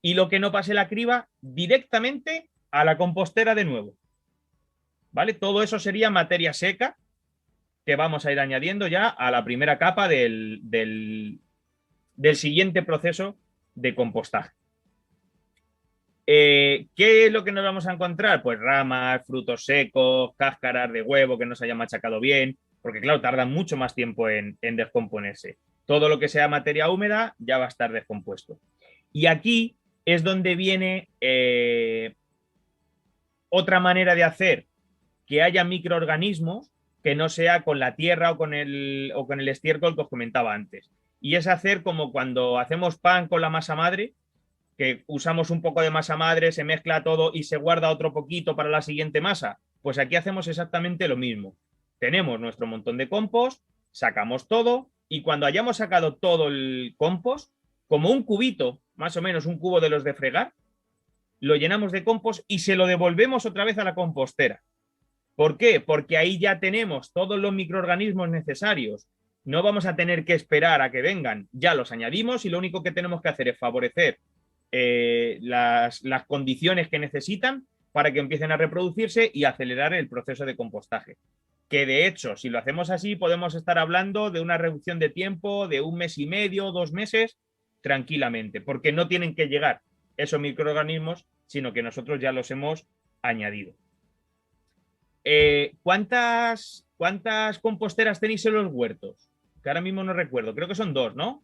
Y lo que no pase la criba, directamente a la compostera de nuevo. ¿Vale? Todo eso sería materia seca que vamos a ir añadiendo ya a la primera capa del siguiente proceso de compostaje. ¿Qué es lo que nos vamos a encontrar? Pues ramas, frutos secos, cáscaras de huevo que no se haya machacado bien, porque claro, tardan mucho más tiempo en descomponerse. Todo lo que sea materia húmeda ya va a estar descompuesto. Y aquí es donde viene otra manera de hacer que haya microorganismos que no sea con la tierra o con el estiércol que os comentaba antes. Y es hacer como cuando hacemos pan con la masa madre, que usamos un poco de masa madre, se mezcla todo y se guarda otro poquito para la siguiente masa. Pues aquí hacemos exactamente lo mismo. Tenemos nuestro montón de compost, sacamos todo y cuando hayamos sacado todo el compost, como un cubito, más o menos un cubo de los de fregar, lo llenamos de compost y se lo devolvemos otra vez a la compostera. ¿Por qué? Porque ahí ya tenemos todos los microorganismos necesarios. No vamos a tener que esperar a que vengan, ya los añadimos y lo único que tenemos que hacer es favorecer las condiciones que necesitan para que empiecen a reproducirse y acelerar el proceso de compostaje. Que de hecho, si lo hacemos así, podemos estar hablando de una reducción de tiempo de 1 mes y medio, 2 meses, tranquilamente, porque no tienen que llegar esos microorganismos, sino que nosotros ya los hemos añadido. ¿Cuántas composteras tenéis en los huertos? Que ahora mismo no recuerdo, creo que son 2, ¿no?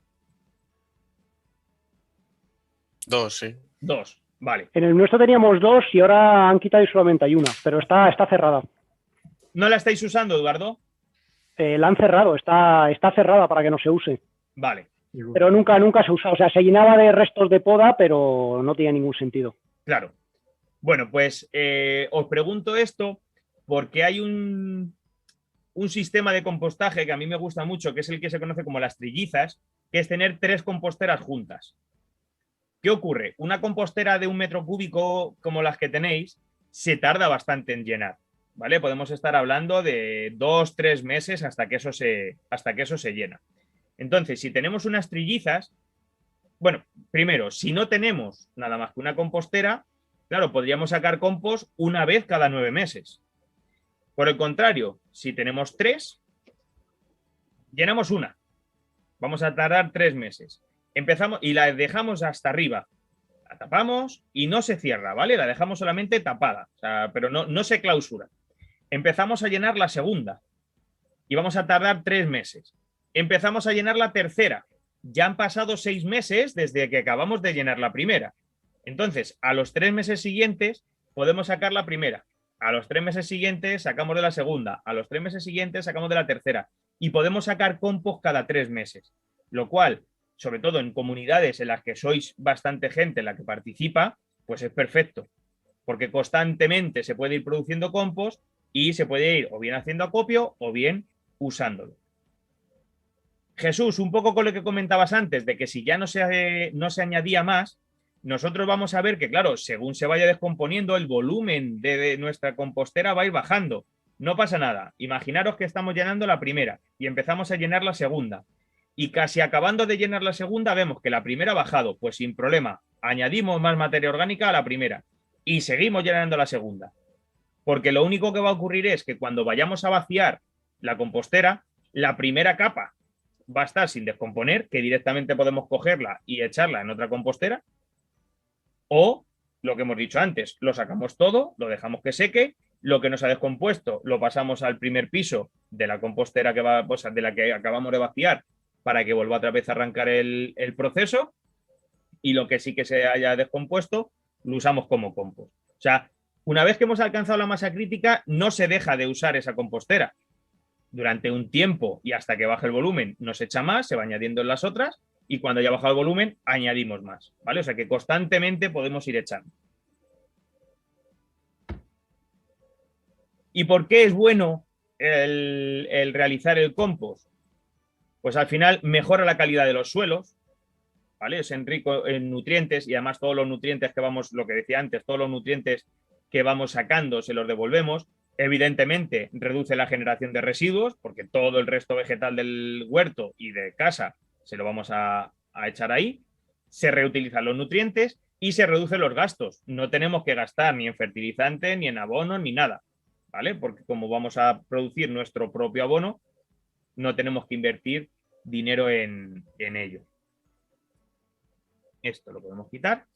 2, sí. 2, vale. En el nuestro teníamos 2 y ahora han quitado y solamente hay una, pero está cerrada. ¿No la estáis usando, Eduardo? La han cerrado, está cerrada para que no se use. Vale. Pero nunca se usa, o sea, se llenaba de restos de poda, pero no tenía ningún sentido. Claro. Bueno, pues os pregunto esto porque hay un sistema de compostaje que a mí me gusta mucho, que es el que se conoce como las trillizas, que es tener 3 composteras juntas. ¿Qué ocurre? Una compostera de 1 metro cúbico como las que tenéis se tarda bastante en llenar, ¿vale? Podemos estar hablando de 2, 3 meses hasta que eso se llena. Entonces, si tenemos unas trillizas, bueno, primero, si no tenemos nada más que una compostera, claro, podríamos sacar compost una vez cada 9 meses. Por el contrario, si tenemos 3, llenamos una. Vamos a tardar 3 meses. Empezamos y la dejamos hasta arriba. La tapamos y no se cierra, ¿vale? La dejamos solamente tapada, o sea, pero no se clausura. Empezamos a llenar la segunda y vamos a tardar 3 meses. Empezamos a llenar la tercera. Ya han pasado 6 meses desde que acabamos de llenar la primera. Entonces, a los 3 meses siguientes podemos sacar la primera. A los 3 meses siguientes sacamos de la segunda. A los 3 meses siguientes sacamos de la tercera. Y podemos sacar compost cada 3 meses. Lo cual, sobre todo en comunidades en las que sois bastante gente en la que participa, pues es perfecto. Porque constantemente se puede ir produciendo compost y se puede ir o bien haciendo acopio o bien usándolo. Jesús, un poco con lo que comentabas antes, de que si ya no se añadía más, nosotros vamos a ver que, claro, según se vaya descomponiendo, el volumen de nuestra compostera va a ir bajando. No pasa nada. Imaginaros que estamos llenando la primera y empezamos a llenar la segunda. Y casi acabando de llenar la segunda, vemos que la primera ha bajado. Pues sin problema, añadimos más materia orgánica a la primera. y seguimos llenando la segunda. Porque lo único que va a ocurrir es que cuando vayamos a vaciar la compostera, la primera capa va a estar sin descomponer, que directamente podemos cogerla y echarla en otra compostera, o lo que hemos dicho antes, lo sacamos todo, lo dejamos que seque, lo que nos ha descompuesto lo pasamos al primer piso de la compostera de la que acabamos de vaciar para que vuelva otra vez a arrancar el proceso, y lo que sí que se haya descompuesto lo usamos como compost. O sea, una vez que hemos alcanzado la masa crítica, no se deja de usar esa compostera. Durante un tiempo y hasta que baje el volumen no se echa más, se va añadiendo en las otras, y cuando ya baja el volumen añadimos más, ¿vale? O sea que constantemente podemos ir echando. ¿Y por qué es bueno el realizar el compost? Pues al final mejora la calidad de los suelos, ¿vale? Es rico en nutrientes, y además todos los nutrientes que vamos, lo que decía antes, todos los nutrientes que vamos sacando se los devolvemos. Evidentemente reduce la generación de residuos, porque todo el resto vegetal del huerto y de casa se lo vamos a echar ahí. Se reutilizan los nutrientes y se reducen los gastos. No tenemos que gastar ni en fertilizante, ni en abono, ni nada, ¿vale? Porque como vamos a producir nuestro propio abono, no tenemos que invertir dinero en ello. Esto lo podemos quitar.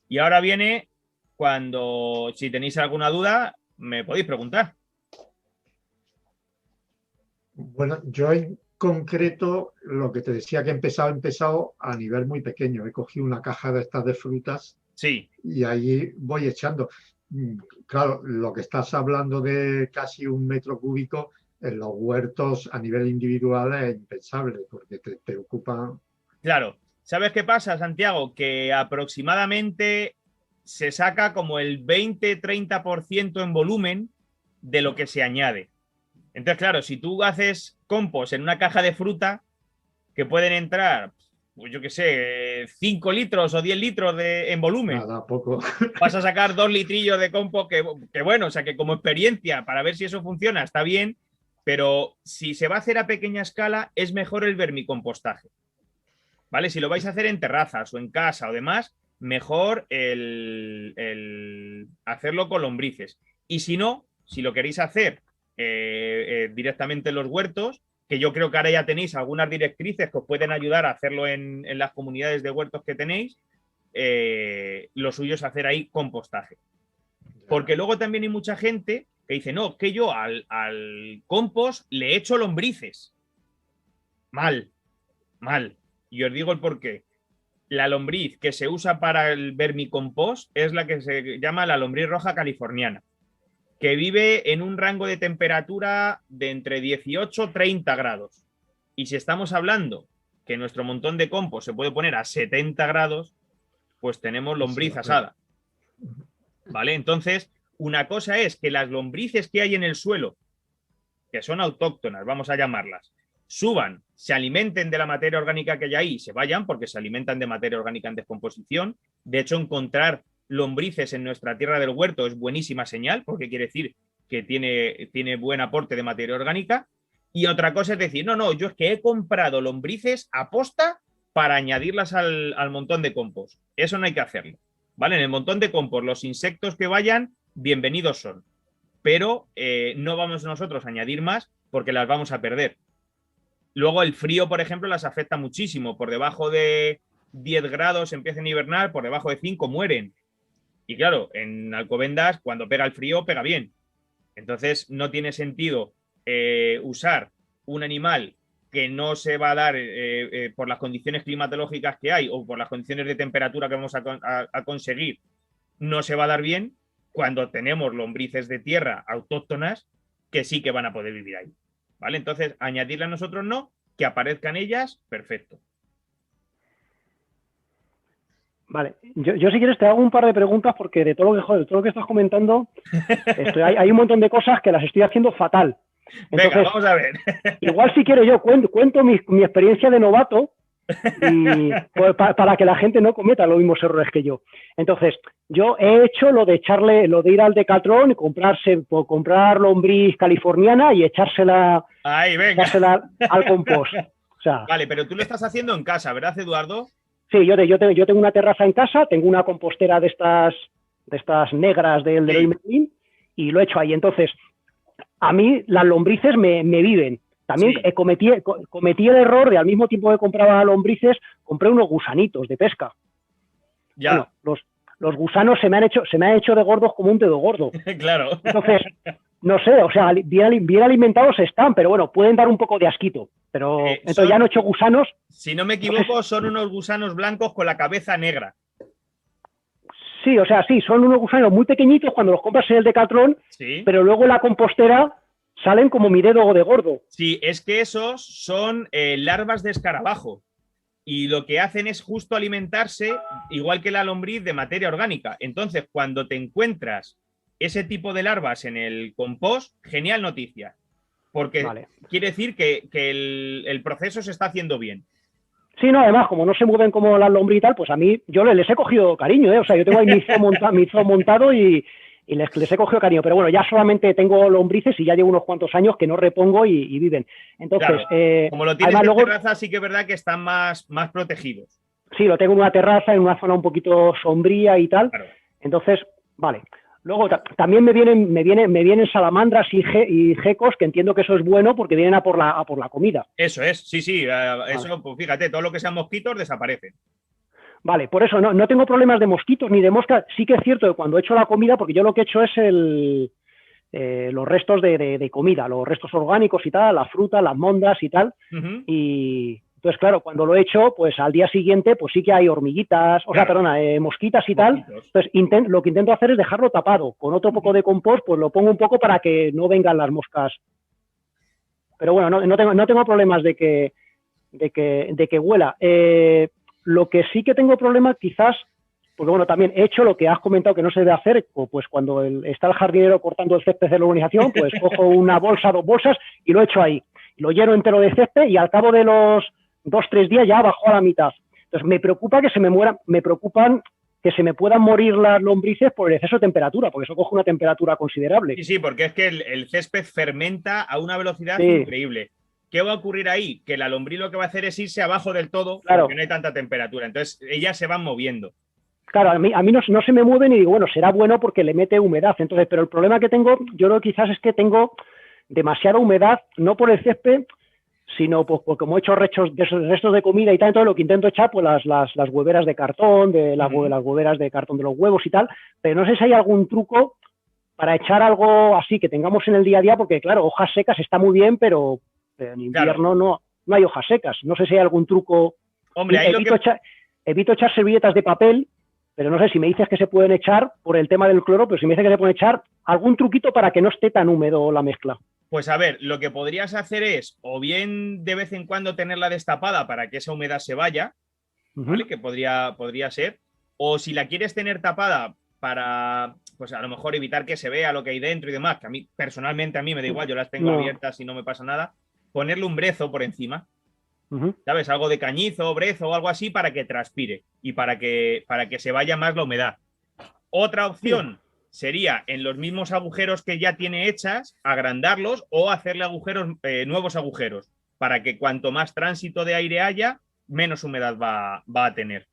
Y ahora viene cuando, si tenéis alguna duda, me podéis preguntar. Bueno, yo en concreto, lo que te decía que he empezado a nivel muy pequeño. He cogido una caja de estas de frutas Sí, y ahí voy echando. Claro, lo que estás hablando de casi 1 metro cúbico en los huertos a nivel individual es impensable, porque te ocupan. claro. ¿Sabes qué pasa, Santiago? Que aproximadamente se saca como el 20-30% en volumen de lo que se añade. Entonces, claro, si tú haces compost en una caja de fruta, que pueden entrar, pues yo qué sé, 5 litros o 10 litros en volumen, Nada, poco. vas a sacar 2 litrillos de compost, que bueno, o sea que como experiencia para ver si eso funciona está bien, pero si se va a hacer a pequeña escala es mejor el vermicompostaje, ¿vale? Si lo vais a hacer en terrazas o en casa o demás, mejor el hacerlo con lombrices. Y si no, si lo queréis hacer directamente en los huertos, que yo creo que ahora ya tenéis algunas directrices que os pueden ayudar a hacerlo en las comunidades de huertos que tenéis, lo suyo es hacer ahí compostaje. Porque luego también hay mucha gente que dice, no, que yo al compost le echo lombrices. Mal. Y os digo el porqué. La lombriz que se usa para el vermicompost es la que se llama la lombriz roja californiana, que vive en un rango de temperatura de entre 18 y 30 grados. Y si estamos hablando que nuestro montón de compost se puede poner a 70 grados, pues tenemos lombriz asada, ¿vale? Entonces, una cosa es que las lombrices que hay en el suelo, que son autóctonas, vamos a llamarlas, suban, se alimenten de la materia orgánica que hay ahí y se vayan, porque se alimentan de materia orgánica en descomposición. De hecho, encontrar lombrices en nuestra tierra del huerto es buenísima señal, porque quiere decir que tiene buen aporte de materia orgánica. Y otra cosa es decir, no, yo es que he comprado lombrices aposta para añadirlas al montón de compost. Eso no hay que hacerlo, ¿vale? En el montón de compost, los insectos que vayan, bienvenidos son. Pero no vamos nosotros a añadir más porque las vamos a perder. Luego el frío, por ejemplo, las afecta muchísimo. Por debajo de 10 grados empiezan a hibernar, por debajo de 5 mueren. Y claro, en Alcobendas, cuando pega el frío, pega bien. Entonces, no tiene sentido usar un animal que no se va a dar por las condiciones climatológicas que hay o por las condiciones de temperatura que vamos a conseguir, no se va a dar bien cuando tenemos lombrices de tierra autóctonas que sí que van a poder vivir ahí, ¿vale? Entonces, añadirle a nosotros no, que aparezcan ellas, perfecto. Vale, yo si quieres te hago un par de preguntas porque de todo lo que estás comentando hay un montón de cosas que las estoy haciendo fatal. Entonces, venga, vamos a ver. Igual si quiero yo cuento mi experiencia de novato y, pues, para que la gente no cometa los mismos errores que yo. Entonces, yo he hecho lo de ir al Decathlon y comprar lombriz californiana y echársela al compost. O sea, vale, pero tú lo estás haciendo en casa, ¿verdad, Eduardo? Sí, yo tengo una terraza en casa, tengo una compostera de estas de estas negras del Sí. Leroy Merlin, y lo he hecho ahí. Entonces, a mí las lombrices me viven. También Sí. cometí el error de, al mismo tiempo que compraba lombrices, compré unos gusanitos de pesca. Ya, Bueno, los gusanos se me han hecho de gordos como un dedo gordo. claro. Entonces, no sé, o sea, bien alimentados están, pero bueno, pueden dar un poco de asquito. Pero entonces ya no he hecho gusanos. Si no me equivoco, son unos gusanos blancos con la cabeza negra. Sí, o sea, sí, son unos gusanos muy pequeñitos cuando los compras en el Decathlon, Sí. pero luego en la compostera salen como mi dedo de gordo. Sí, es que esos son larvas de escarabajo. Y lo que hacen es justo alimentarse, igual que la lombriz, de materia orgánica. Entonces, cuando te encuentras ese tipo de larvas en el compost, genial noticia. Porque Vale. quiere decir que el proceso se está haciendo bien. Sí, no, además, como no se mueven como las lombriz y tal, pues a mí, yo les he cogido cariño, ¿eh? O sea, yo tengo ahí mi zoo montado y les he cogido cariño. Pero bueno, ya solamente tengo lombrices y ya llevo unos cuantos años que no repongo y viven. Entonces, Claro, como lo tienes además en luego, terraza, sí que es verdad que están más protegidos. sí, lo tengo en una terraza, en una zona un poquito sombría y tal. Claro. Entonces, vale. Luego también me vienen salamandras y gecos, que entiendo que eso es bueno porque vienen a por la comida. Eso es, sí, eso, pues fíjate, todo lo que sean mosquitos desaparecen. Vale, por eso no tengo problemas de mosquitos ni de moscas. Sí que es cierto que cuando he hecho la comida, porque yo lo que he hecho es los restos de comida, los restos orgánicos y tal, la fruta, las mondas y tal. Ujú. Y entonces, claro, cuando lo he hecho, pues al día siguiente, pues sí que hay hormiguitas, o sea, Claro. perdona, mosquitas y tal. Mosquitos. Entonces, lo que intento hacer es dejarlo tapado. Con otro poco de compost, pues lo pongo un poco para que no vengan las moscas. Pero bueno, no tengo problemas de que huela. Lo que sí que tengo problema, quizás, porque bueno, también he hecho lo que has comentado que no se debe hacer, pues cuando está el jardinero cortando el césped de la urbanización, pues cojo una bolsa, 2 bolsas y lo echo ahí. Lo lleno entero de césped y al cabo de los 2-3 días ya bajó a la mitad. Entonces me preocupa que se me mueran, me preocupan que se me puedan morir las lombrices por el exceso de temperatura, porque eso coge una temperatura considerable. Sí, porque es que el césped fermenta a una velocidad Sí. increíble. ¿Qué va a ocurrir ahí? Que la lombriz lo que va a hacer es irse abajo del todo, Claro. porque no hay tanta temperatura. Entonces, ellas se van moviendo. Claro, a mí no se me mueven y digo, bueno, será bueno porque le mete humedad. Entonces, pero el problema que tengo, yo creo que quizás es que tengo demasiada humedad, no por el césped, sino pues como he hecho restos de comida y tal, entonces lo que intento echar, pues las hueveras de cartón, las hueveras de cartón de los huevos y tal, pero no sé si hay algún truco para echar algo así que tengamos en el día a día, porque claro, hojas secas está muy bien, pero en invierno no hay hojas secas. No sé si hay algún truco. Hombre, ahí evito echar servilletas de papel, pero no sé si me dices que se pueden echar por el tema del cloro, pero si me dices que se pueden echar, algún truquito para que no esté tan húmedo la mezcla. Pues a ver, lo que podrías hacer es o bien de vez en cuando tenerla destapada para que esa humedad se vaya, ¿vale? Que podría ser. O si la quieres tener tapada para, pues a lo mejor evitar que se vea lo que hay dentro y demás, que a mí personalmente a mí me da igual, yo las tengo abiertas y no me pasa nada, ponerle un brezo por encima. ¿Sabes? Algo de cañizo, brezo o algo así para que transpire y para que se vaya más la humedad. Otra opción sería en los mismos agujeros que ya tiene hechas, agrandarlos o hacerle nuevos agujeros para que cuanto más tránsito de aire haya, menos humedad va a tener.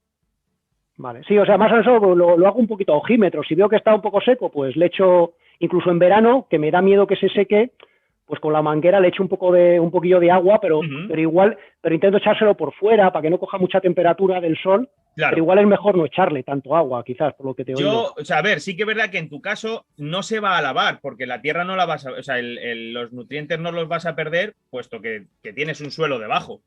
Vale, sí, o sea, más o menos lo hago un poquito a ojímetro. Si veo que está un poco seco, pues le echo, incluso en verano, que me da miedo que se seque, pues con la manguera le echo un poquillo de agua, pero intento echárselo por fuera para que no coja mucha temperatura del sol. Claro. Pero igual es mejor no echarle tanto agua, quizás, por lo que te oigo. O sea, a ver, sí que es verdad que en tu caso no se va a lavar, porque la tierra no la vas a, o sea, los nutrientes no los vas a perder, puesto que tienes un suelo debajo.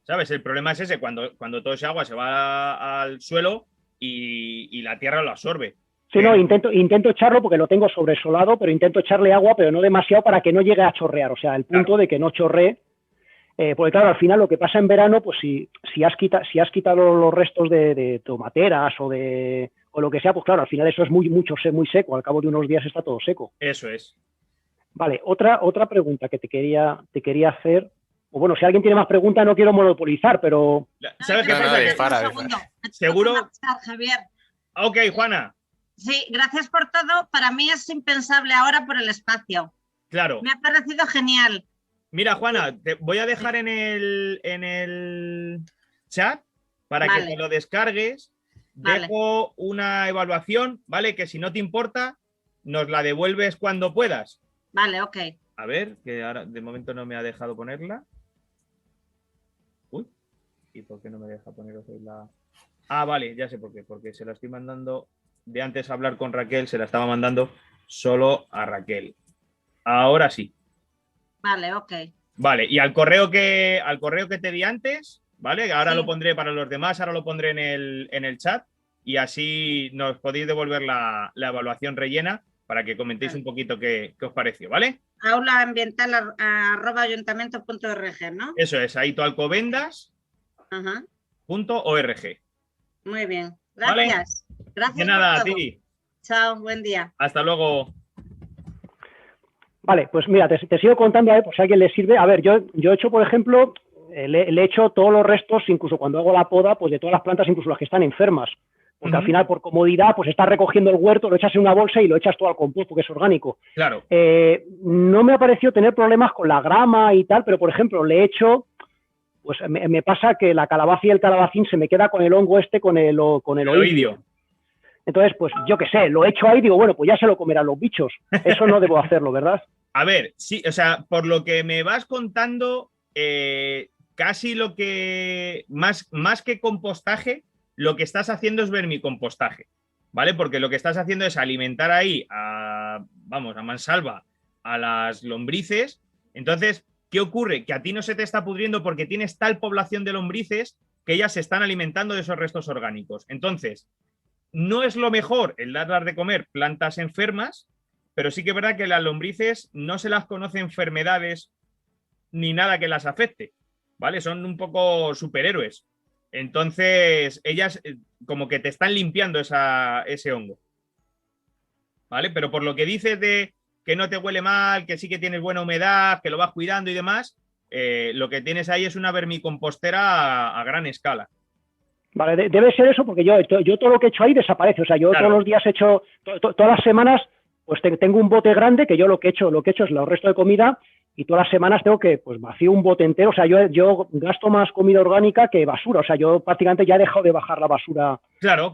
¿Sabes? El problema es ese, cuando todo ese agua se va al suelo y la tierra lo absorbe. Sí, no, intento echarlo porque lo tengo sobresolado, pero intento echarle agua, pero no demasiado para que no llegue a chorrear. O sea, el punto de que no chorree. Porque claro, al final lo que pasa en verano, pues si has quitado los restos de tomateras o lo que sea, pues claro, al final eso es muy seco. Al cabo de unos días está todo seco. Eso es. Vale, otra pregunta que te quería hacer. O bueno, si alguien tiene más preguntas, no quiero monopolizar, pero... ¿Sabes qué pasa? Dispara. ¿Seguro? Javier. Ok, Juana. Sí, gracias por todo. Para mí es impensable ahora por el espacio. Claro. Me ha parecido genial. Mira, Juana, te voy a dejar en el chat para que te lo descargues Vale. dejo una evaluación, ¿vale? Que si no te importa, nos la devuelves cuando puedas. Vale, ok. A ver, que ahora de momento no me ha dejado ponerla. Uy, ¿y por qué no me deja poneros ahí la...? Ah, vale, ya sé por qué. Porque se la estoy mandando de antes hablar con Raquel, se la estaba mandando solo a Raquel. Ahora sí. Vale, ok. Vale, y al correo que te di antes, ¿vale? Ahora Sí. lo pondré para los demás, ahora lo pondré en el chat y así nos podéis devolver la evaluación rellena para que comentéis Vale. un poquito qué os pareció, ¿vale? aulaambiental@ayuntamiento.org, ¿no? Eso es, aitoalcobendas.org, Ajá. Muy bien. ¿vale? Gracias. De Gracias nada, a por todo. ti. Chao, buen día. Hasta luego. Vale, pues mira, te sigo contando, a ver, por si a alguien le sirve. A ver, yo he hecho, por ejemplo, le he hecho todos los restos, incluso cuando hago la poda, pues de todas las plantas, incluso las que están enfermas. Porque al final, por comodidad, pues estás recogiendo el huerto, lo echas en una bolsa y lo echas todo al compost, porque es orgánico. Claro. No me ha parecido tener problemas con la grama y tal, pero, por ejemplo, le he hecho... Pues me pasa que la calabaza y el calabacín se me queda con el hongo con el oidio. Entonces, pues yo qué sé, lo he hecho ahí y digo, bueno, pues ya se lo comerán los bichos. Eso no debo hacerlo, ¿verdad? A ver, sí, o sea, por lo que me vas contando, casi lo que, más que compostaje, lo que estás haciendo es vermicompostaje, ¿vale? Porque lo que estás haciendo es alimentar ahí a mansalva a las lombrices. Entonces, ¿qué ocurre? Que a ti no se te está pudriendo porque tienes tal población de lombrices que ellas se están alimentando de esos restos orgánicos. Entonces, no es lo mejor el darlas de comer plantas enfermas, pero sí que es verdad que las lombrices no se las conoce enfermedades ni nada que las afecte, ¿vale? Son un poco superhéroes. Entonces, ellas como que te están limpiando ese hongo, ¿vale? Pero por lo que dices de que no te huele mal, que sí que tienes buena humedad, que lo vas cuidando y demás, lo que tienes ahí es una vermicompostera a gran escala. Vale, debe ser eso porque yo todo lo que he hecho ahí desaparece. O sea, yo Claro. todos los días he hecho, todas las semanas, pues tengo un bote grande que yo lo que he hecho es los restos de comida y todas las semanas tengo que, pues vacío un bote entero. O sea, yo gasto más comida orgánica que basura. O sea, yo prácticamente ya he dejado de bajar la basura Claro,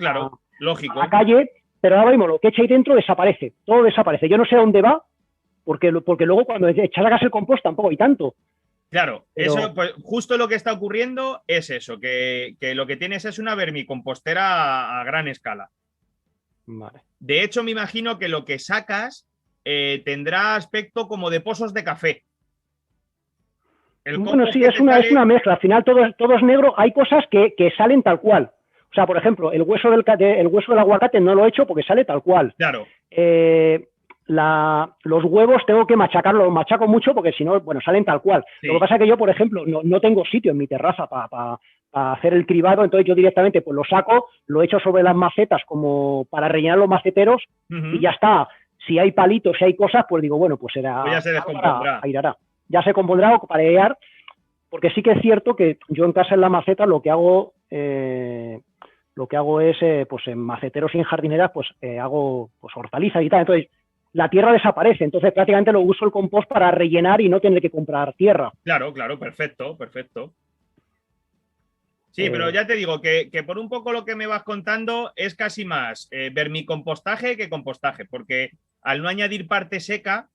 lógico. a la calle, pero ahora mismo lo que he hecho ahí dentro desaparece, todo desaparece. Yo no sé a dónde va, porque luego cuando echas a gas el compost tampoco hay tanto. Claro, Pero... eso, pues justo lo que está ocurriendo es eso, que lo que tienes es una vermicompostera a gran escala. Vale. De hecho, me imagino que lo que sacas tendrá aspecto como de pozos de café. Bueno, sí, es una mezcla. Al final todo es negro. Hay cosas que salen tal cual. O sea, por ejemplo, el hueso del aguacate no lo he hecho porque sale tal cual. Claro. Los huevos tengo que machacarlos, los machaco mucho porque si no, bueno, salen tal cual. Sí. Lo que pasa es que yo, por ejemplo, no tengo sitio en mi terraza para hacer el cribado, entonces yo directamente pues lo saco, lo echo sobre las macetas como para rellenar los maceteros y ya está. Si hay palitos, si hay cosas, pues digo, bueno, pues será... Pues ya se descompondrá. Ya se compondrá para airear, porque sí que es cierto que yo en casa en la maceta lo que hago es, pues en maceteros y en jardineras, pues hago pues hortalizas y tal, entonces la tierra desaparece, entonces prácticamente lo uso el compost para rellenar y no tener que comprar tierra. Claro, perfecto. Sí, pero ya te digo que por un poco lo que me vas contando es casi más vermicompostaje que compostaje, porque al no añadir parte seca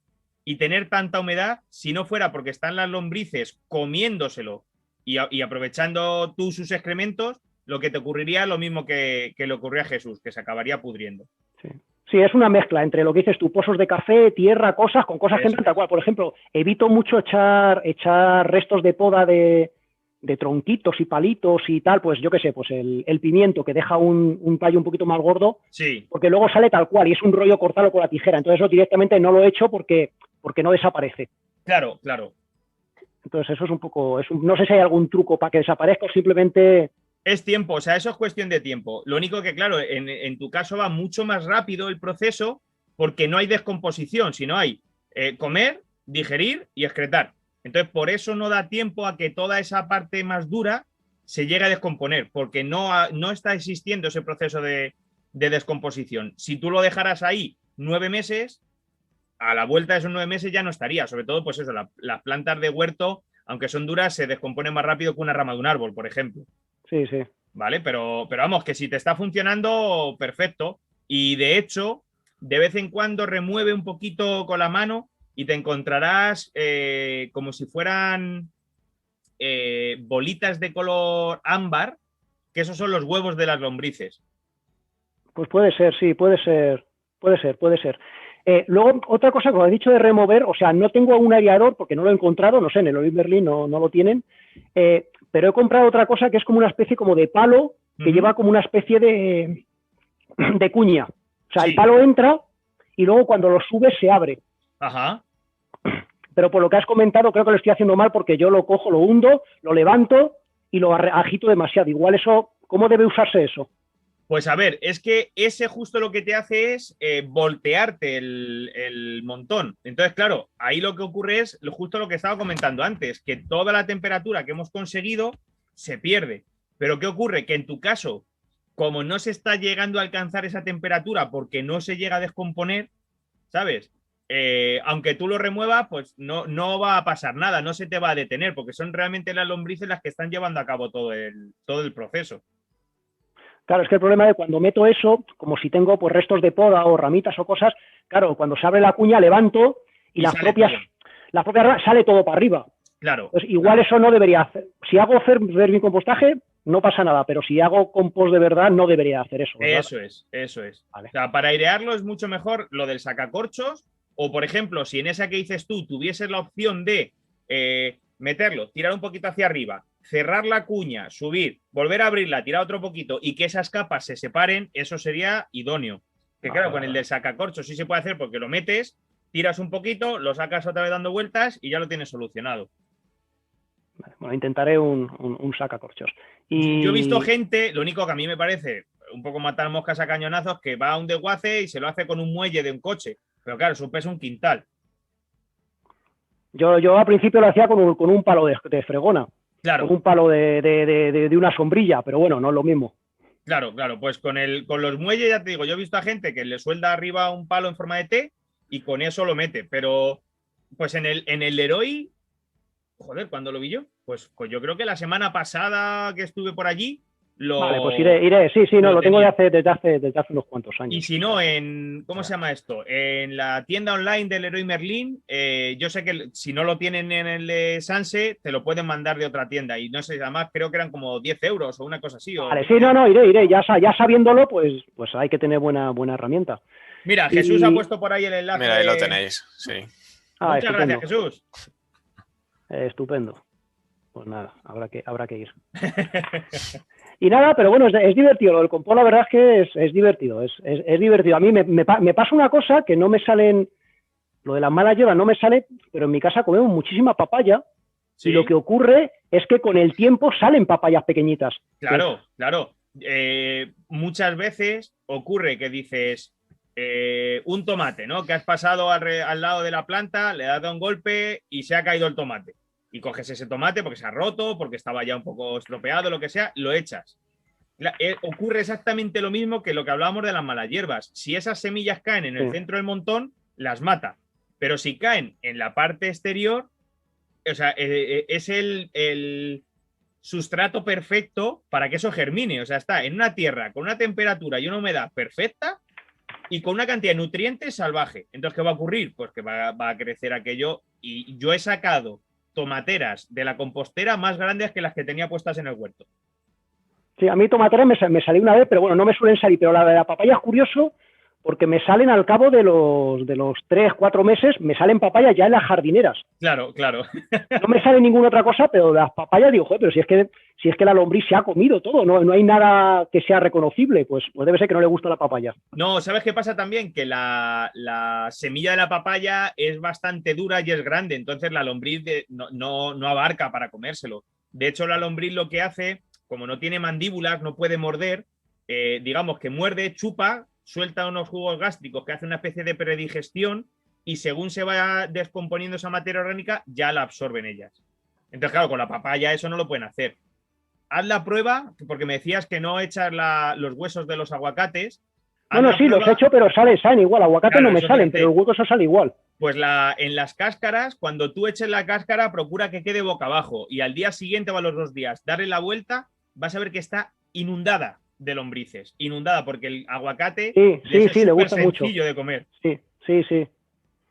y tener tanta humedad, si no fuera porque están las lombrices comiéndoselo y aprovechando tú sus excrementos, lo que te ocurriría es lo mismo que le ocurrió a Jesús, que se acabaría pudriendo. Sí, es una mezcla entre lo que dices tú, pozos de café, tierra, cosas, con cosas que entran tal cual. Por ejemplo, evito mucho echar restos de poda de tronquitos y palitos y tal, pues yo qué sé, pues el pimiento que deja un tallo un poquito más gordo, sí, porque luego sale tal cual y es un rollo cortarlo con la tijera. Entonces eso directamente no lo he hecho porque no desaparece. Claro. Entonces eso es un poco, no sé si hay algún truco para que desaparezca o simplemente... Es tiempo, o sea, eso es cuestión de tiempo. Lo único que, claro, en tu caso va mucho más rápido el proceso porque no hay descomposición, sino hay comer, digerir y excretar. Entonces, por eso no da tiempo a que toda esa parte más dura se llegue a descomponer, porque no está existiendo ese proceso de descomposición. Si tú lo dejaras ahí 9 meses, a la vuelta de esos 9 meses ya no estaría. Sobre todo, pues eso, las plantas de huerto, aunque son duras, se descomponen más rápido que una rama de un árbol, por ejemplo. Sí. ¿vale? Pero vamos, que si te está funcionando, perfecto. Y de hecho, de vez en cuando remueve un poquito con la mano y te encontrarás como si fueran bolitas de color ámbar, que esos son los huevos de las lombrices. Pues puede ser, sí, puede ser. Luego, otra cosa que os he dicho de remover, o sea, no tengo un aireador porque no lo he encontrado, no sé, en el Leroy Merlin no lo tienen, pero he comprado otra cosa que es como una especie como de palo que lleva como una especie de cuña. O sea, Sí. el palo entra y luego cuando lo subes se abre. Ajá. Pero por lo que has comentado, creo que lo estoy haciendo mal porque yo lo cojo, lo hundo, lo levanto y lo agito demasiado. Igual eso, ¿cómo debe usarse eso? Pues a ver, es que ese justo lo que te hace es voltearte el montón. Entonces, claro, ahí lo que ocurre es justo lo que estaba comentando antes, que toda la temperatura que hemos conseguido se pierde. Pero ¿qué ocurre? Que en tu caso, como no se está llegando a alcanzar esa temperatura porque no se llega a descomponer, ¿sabes? Aunque tú lo remuevas, pues no va a pasar nada, no se te va a detener, porque son realmente las lombrices las que están llevando a cabo todo el proceso. Claro, es que el problema de cuando meto eso, como si tengo pues restos de poda o ramitas o cosas, claro, cuando se abre la cuña levanto y las sale propias sale todo para arriba. Claro. Pues igual eso no debería hacer. Si hago vermicompostaje, no pasa nada, pero si hago compost de verdad, no debería hacer eso, ¿verdad? Eso es. Vale. O sea, para airearlo es mucho mejor lo del sacacorchos, o por ejemplo, si en esa que dices tú tuvieses la opción de meterlo, tirar un poquito hacia arriba, cerrar la cuña, subir, volver a abrirla, tirar otro poquito y que esas capas se separen, eso sería idóneo. Que claro, con el del sacacorchos sí se puede hacer porque lo metes, tiras un poquito, lo sacas otra vez dando vueltas y ya lo tienes solucionado. Bueno, intentaré un sacacorchos. Yo he visto gente, lo único que a mí me parece un poco matar moscas a cañonazos, que va a un desguace y se lo hace con un muelle de un coche. Pero claro, eso pesa un quintal. Yo al principio lo hacía con un palo de fregona. Claro. Con un palo de una sombrilla, pero bueno, no es lo mismo. Claro, pues con los muelles, ya te digo, yo he visto a gente que le suelda arriba un palo en forma de T y con eso lo mete. Pero pues en el Leroy, joder, ¿cuándo lo vi yo? Pues yo creo que la semana pasada que estuve por allí. Vale, pues iré. Sí, lo tengo desde hace unos cuantos años. Y si no, ¿cómo se llama esto? En la tienda online del Leroy Merlin, yo sé que si no lo tienen en el de Sanse, te lo pueden mandar de otra tienda. Y no sé, además creo que eran como 10 euros o una cosa así. Vale, sí, iré. Ya sabiéndolo, pues hay que tener buena herramienta. Mira, Jesús ha puesto por ahí el enlace. Mira, ahí lo tenéis, sí. Muchas gracias, Jesús. Estupendo. Pues nada, habrá que ir. Y nada, pero bueno, es divertido. Lo del compost, la verdad es que es divertido. Es divertido. A mí me pasa una cosa que no me salen. Lo de las malas hierbas no me sale, pero en mi casa comemos muchísima papaya. Sí. Y lo que ocurre es que con el tiempo salen papayas pequeñitas. Claro. Muchas veces ocurre que dices un tomate, ¿no? Que has pasado al lado de la planta, le has dado un golpe y se ha caído el tomate. Y coges ese tomate porque se ha roto, porque estaba ya un poco estropeado, lo que sea, lo echas. Ocurre exactamente lo mismo que lo que hablábamos de las malas hierbas. Si esas semillas caen en el centro del montón, las mata. Pero si caen en la parte exterior, o sea, es el sustrato perfecto para que eso germine. O sea, está en una tierra con una temperatura y una humedad perfecta y con una cantidad de nutrientes salvaje. Entonces, ¿qué va a ocurrir? Pues que va a crecer aquello. Y yo he sacado tomateras de la compostera más grandes que las que tenía puestas en el huerto. Sí, a mí tomateras me salió una vez, pero bueno, no me suelen salir. Pero la de la papaya es curioso porque me salen al cabo de los 3, 4 meses, me salen papayas ya en las jardineras. Claro. No me sale ninguna otra cosa, pero las papayas digo, joder, pero si es que la lombriz se ha comido todo, no hay nada que sea reconocible, pues debe ser que no le gusta la papaya. No, ¿sabes qué pasa también? Que la semilla de la papaya es bastante dura y es grande, entonces la lombriz no abarca para comérselo. De hecho, la lombriz lo que hace, como no tiene mandíbulas, no puede morder, digamos que muerde, chupa, suelta unos jugos gástricos que hace una especie de predigestión y según se va descomponiendo esa materia orgánica, ya la absorben ellas. Entonces, claro, con la papaya eso no lo pueden hacer. Haz la prueba, porque me decías que no echas los huesos de los aguacates. Bueno, sí, los he hecho, pero salen igual. Aguacate no me salen, pero el hueco eso sale igual. Pues en las cáscaras, cuando tú eches la cáscara, procura que quede boca abajo y al día siguiente o a los 2 días, darle la vuelta, vas a ver que está inundada de lombrices. Inundada, porque el aguacate Sí, les sí, es le súper gusta mucho. sencillo de comer. Sí, sí, sí.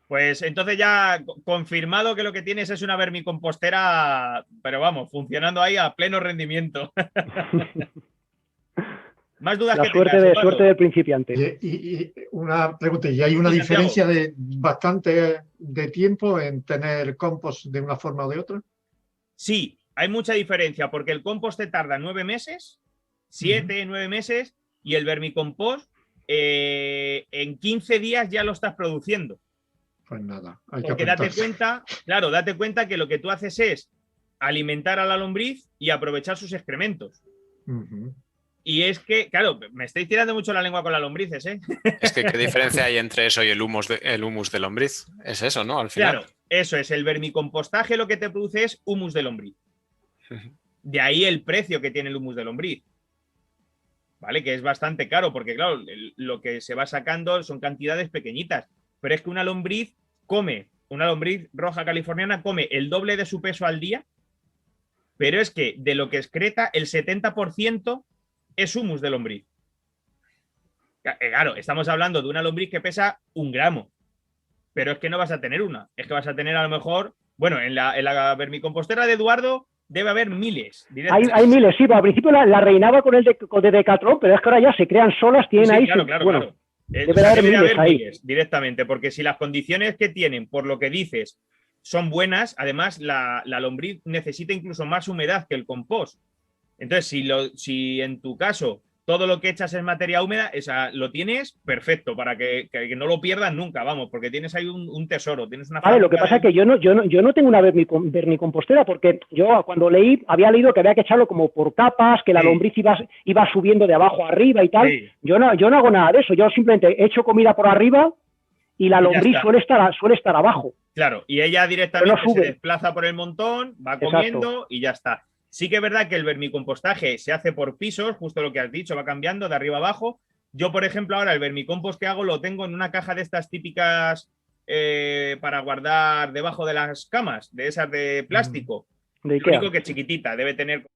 Pues entonces ya confirmado que lo que tienes es una vermicompostera, pero vamos, funcionando ahí a pleno rendimiento. Más dudas La que tengas, suerte Eduardo. del principiante. Y una pregunta, ¿y hay una Sí, Santiago. diferencia de bastante de tiempo en tener compost de una forma o de otra? Sí, hay mucha diferencia porque el compost te tarda 9 meses, 7, 9 meses, y el vermicompost en 15 días ya lo estás produciendo. Pues nada, hay que Porque date apuntarse. cuenta, claro, date cuenta que lo que tú haces es alimentar a la lombriz y aprovechar sus excrementos. Ujú. Y es que, claro, me estáis tirando mucho la lengua con las lombrices, ¿eh? Es que qué diferencia hay entre eso y el humus de lombriz. Es eso, ¿no? Al final. Claro, eso es, el vermicompostaje lo que te produce es humus de lombriz. De ahí el precio que tiene el humus de lombriz. ¿Vale? Que es bastante caro, porque claro, lo que se va sacando son cantidades pequeñitas. Pero es que una lombriz roja californiana come el doble de su peso al día, pero es que de lo que excreta, el 70% es humus de lombriz. Claro, estamos hablando de una lombriz que pesa 1 gramo, pero es que no vas a tener una, es que vas a tener a lo mejor, bueno, en la vermicompostera de Eduardo debe haber miles. Hay miles, sí, pero al principio la reinaba con el de Decathlon, pero es que ahora ya se crean solas, tienen Sí, ahí. claro. Bueno, Debe de haber de miles haber ahí. miles directamente, porque si las condiciones que tienen, por lo que dices, son buenas, además la lombriz necesita incluso más humedad que el compost. Entonces, si en tu caso todo lo que echas es materia húmeda, lo tienes perfecto para que no lo pierdas nunca, vamos, porque tienes ahí un tesoro, tienes una Vale, lo que fábrica pasa es que yo no tengo una vermicompostera, porque yo cuando había leído que había que echarlo como por capas, que la Sí. lombriz iba subiendo de abajo arriba y tal. Sí. Yo no hago nada de eso, yo simplemente echo comida por arriba y la Y ya lombriz está. suele estar abajo. Claro, y ella directamente Pero no se sube. desplaza por el montón, va Exacto. comiendo y ya está. Sí que es verdad que el vermicompostaje se hace por pisos, justo lo que has dicho, va cambiando de arriba a abajo. Yo, por ejemplo, ahora el vermicompost que hago lo tengo en una caja de estas típicas para guardar debajo de las camas, de esas de plástico. De Lo único Ikea. que es chiquitita, debe tener